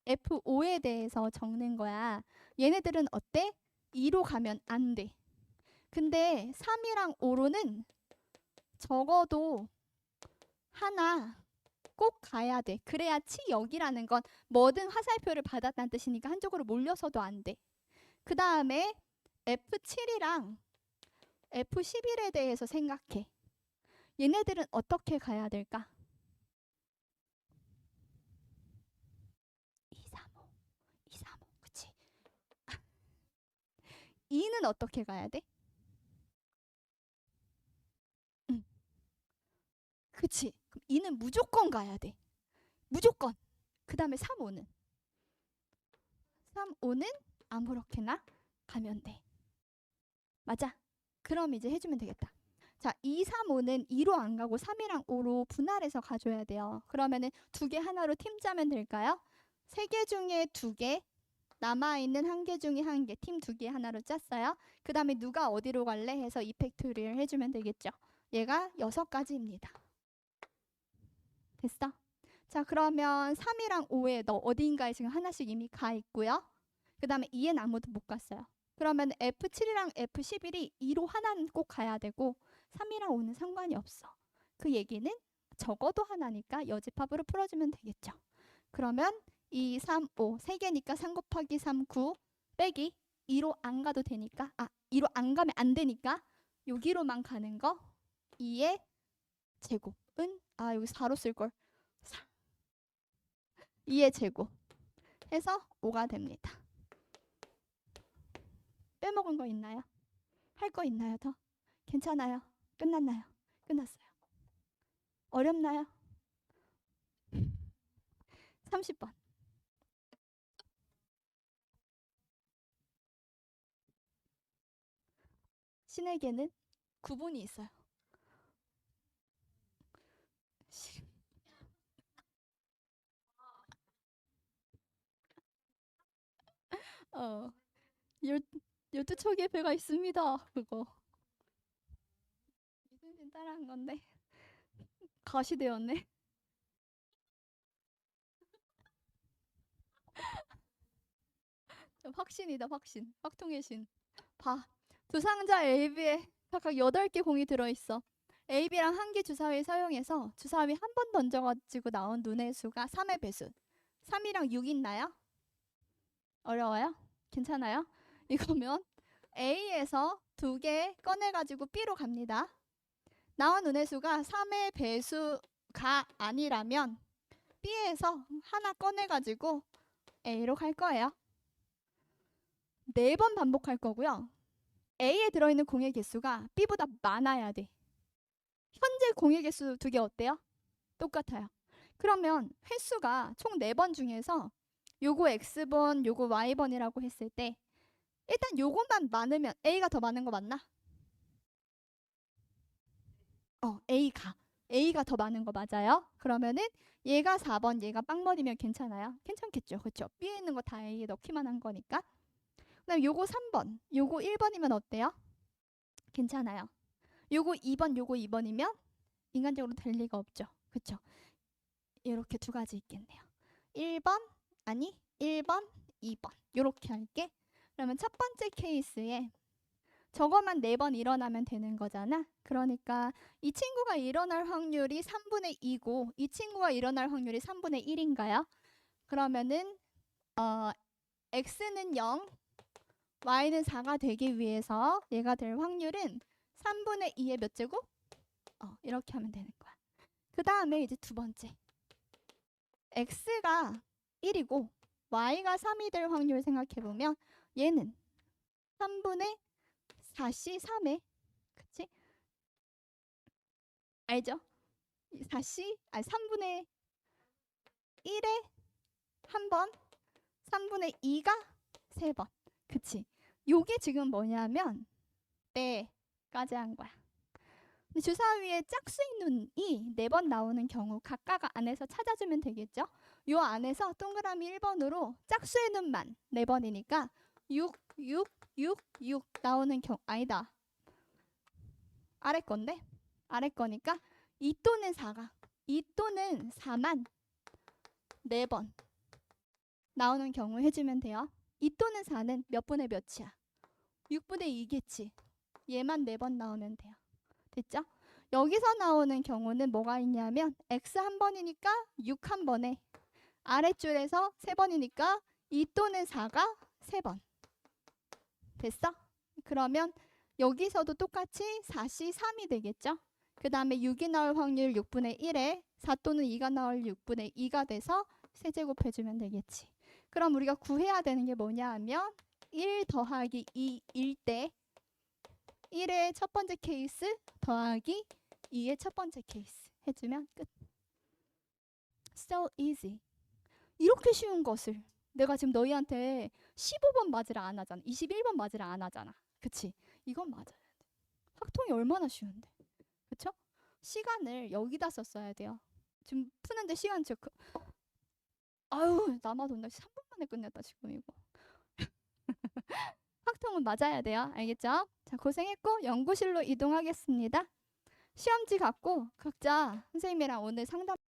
F5에 대해서 적는 거야. 얘네들은 어때? 2로 가면 안 돼. 근데 3이랑 5로는 적어도 하나 꼭 가야 돼. 그래야 치역이라는 건 뭐든 화살표를 받았다는 뜻이니까 한쪽으로 몰려서도 안 돼. 그 다음에 F7이랑 F11에 대해서 생각해. 얘네들은 어떻게 가야 될까? 2, 3, 5, 2, 3, 5. 그치? 2는 어떻게 가야 돼? 응. 그치? 그럼 2는 무조건 가야 돼. 무조건. 그 다음에 3, 5는? 3, 5는 아무렇게나 가면 돼. 맞아? 그럼 이제 해주면 되겠다. 자, 2, 3, 5는 2로 안 가고 3이랑 5로 분할해서 가줘야 돼요. 그러면은 2개 하나로 팀 짜면 될까요? 3개 중에 2개, 남아있는 1개 중에 1개, 팀 2개 하나로 짰어요. 그 다음에 누가 어디로 갈래 해서 이펙토리를 해주면 되겠죠. 얘가 6가지입니다. 됐어? 자, 그러면 3이랑 5에 너 어디인가에 지금 하나씩 이미 가 있고요. 그 다음에 2엔 아무도 못 갔어요. 그러면 F7이랑 F11이 2로 하나는 꼭 가야 되고 3이랑 5는 상관이 없어. 그 얘기는 적어도 하나니까 여집합으로 풀어주면 되겠죠. 그러면 2, 3, 5 3개니까 3 곱하기 3, 9 빼기 2로 안 가도 되니까 2로 안 가면 안 되니까 여기로만 가는 거 2의 제곱은 여기 4로 쓸걸 2의 제곱 해서 5가 됩니다. 빼먹은 거 있나요? 할 거 있나요 더? 괜찮아요? 끝났나요? 끝났어요. 어렵나요? 30번. 신에게는 구분이 있어요. 어, 12척의 배가 있습니다. 그거. 이순신 따라한 건데 가시되었네. 확신이다 확신. 확통의 신. 봐. 두 상자 AB에 각각 8개 공이 들어있어. AB랑 한 개 주사위 사용해서 주사위 한 번 던져가지고 나온 눈의 수가 3의 배수. 3이랑 6 있나요? 어려워요? 괜찮아요? 이거면 A에서 두 개 꺼내가지고 B로 갑니다. 나온 은혜수가 3의 배수가 아니라면 B에서 하나 꺼내가지고 A로 갈 거예요. 4번 반복할 거고요. A에 들어있는 공의 개수가 B보다 많아야 돼. 현재 공의 개수 두 개 어때요? 똑같아요. 그러면 횟수가 총 4번 중에서 요거 X번, 요거 Y번이라고 했을 때 일단 요것만 많으면 A가 더 많은 거 맞나? A가 더 많은 거 맞아요. 그러면은 얘가 4번, 얘가 빵번이면 괜찮아요? 괜찮겠죠. 그렇죠? B에 있는 거 다 A에 넣기만 한 거니까. 그다음 요거 3번, 요거 1번이면 어때요? 괜찮아요. 요거 2번, 요거 2번이면 인간적으로 될 리가 없죠. 그렇죠? 이렇게 두 가지 있겠네요. 1번, 2번. 요렇게 할게. 그러면 첫 번째 케이스에 저거만 4번 일어나면 되는 거잖아. 그러니까 이 친구가 일어날 확률이 3분의 2고 이 친구가 일어날 확률이 3분의 1인가요? 그러면은 X는 0, Y는 4가 되기 위해서 얘가 될 확률은 3분의 2의 몇 제곱? 이렇게 하면 되는 거야. 그 다음에 이제 두 번째. X가 1이고 Y가 3이 될 확률 생각해보면 얘는 3분의 4C 3에 그치? 알죠? 3분의 1에 한 번, 3분의 2가 3번. 그치? 요게 지금 뭐냐면 때까지 한 거야. 근데 주사위에 짝수인 눈이 4번 나오는 경우 각각 안에서 찾아주면 되겠죠? 요 안에서 동그라미 1번으로 짝수의 눈만 4번이니까 6 나오는 경우 아니다. 아래 건데? 아래 거니까 2 또는 4가 2 또는 4만 4번 나오는 경우 해주면 돼요. 2 또는 4는 몇 분의 몇이야? 6분의 2겠지. 얘만 4번 나오면 돼요. 됐죠? 여기서 나오는 경우는 뭐가 있냐면 X 한 번이니까 6 한 번에 아랫줄에서 3번이니까 2 또는 4가 3번. 됐어? 그러면 여기서도 똑같이 4C 3이 되겠죠? 그 다음에 6이 나올 확률 6분의 1에 4 또는 2가 나올 6분의 2가 돼서 세제곱해주면 되겠지. 그럼 우리가 구해야 되는 게 뭐냐 하면 1 더하기 2일 때 1의 첫 번째 케이스 더하기 2의 첫 번째 케이스 해주면 끝. So easy. 이렇게 쉬운 것을 내가 지금 너희한테 15번 맞으라 안 하잖아. 21번 맞으라 안 하잖아. 그치? 이건 맞아야 돼. 확통이 얼마나 쉬운데. 그쵸? 시간을 여기다 썼어야 돼요. 지금 푸는데 시간 체크. 아유 나만 온다. 3분 만에 끝냈다 지금 이거. 확통은 맞아야 돼요. 알겠죠? 자 고생했고 연구실로 이동하겠습니다. 시험지 갖고 각자 선생님이랑 오늘 상담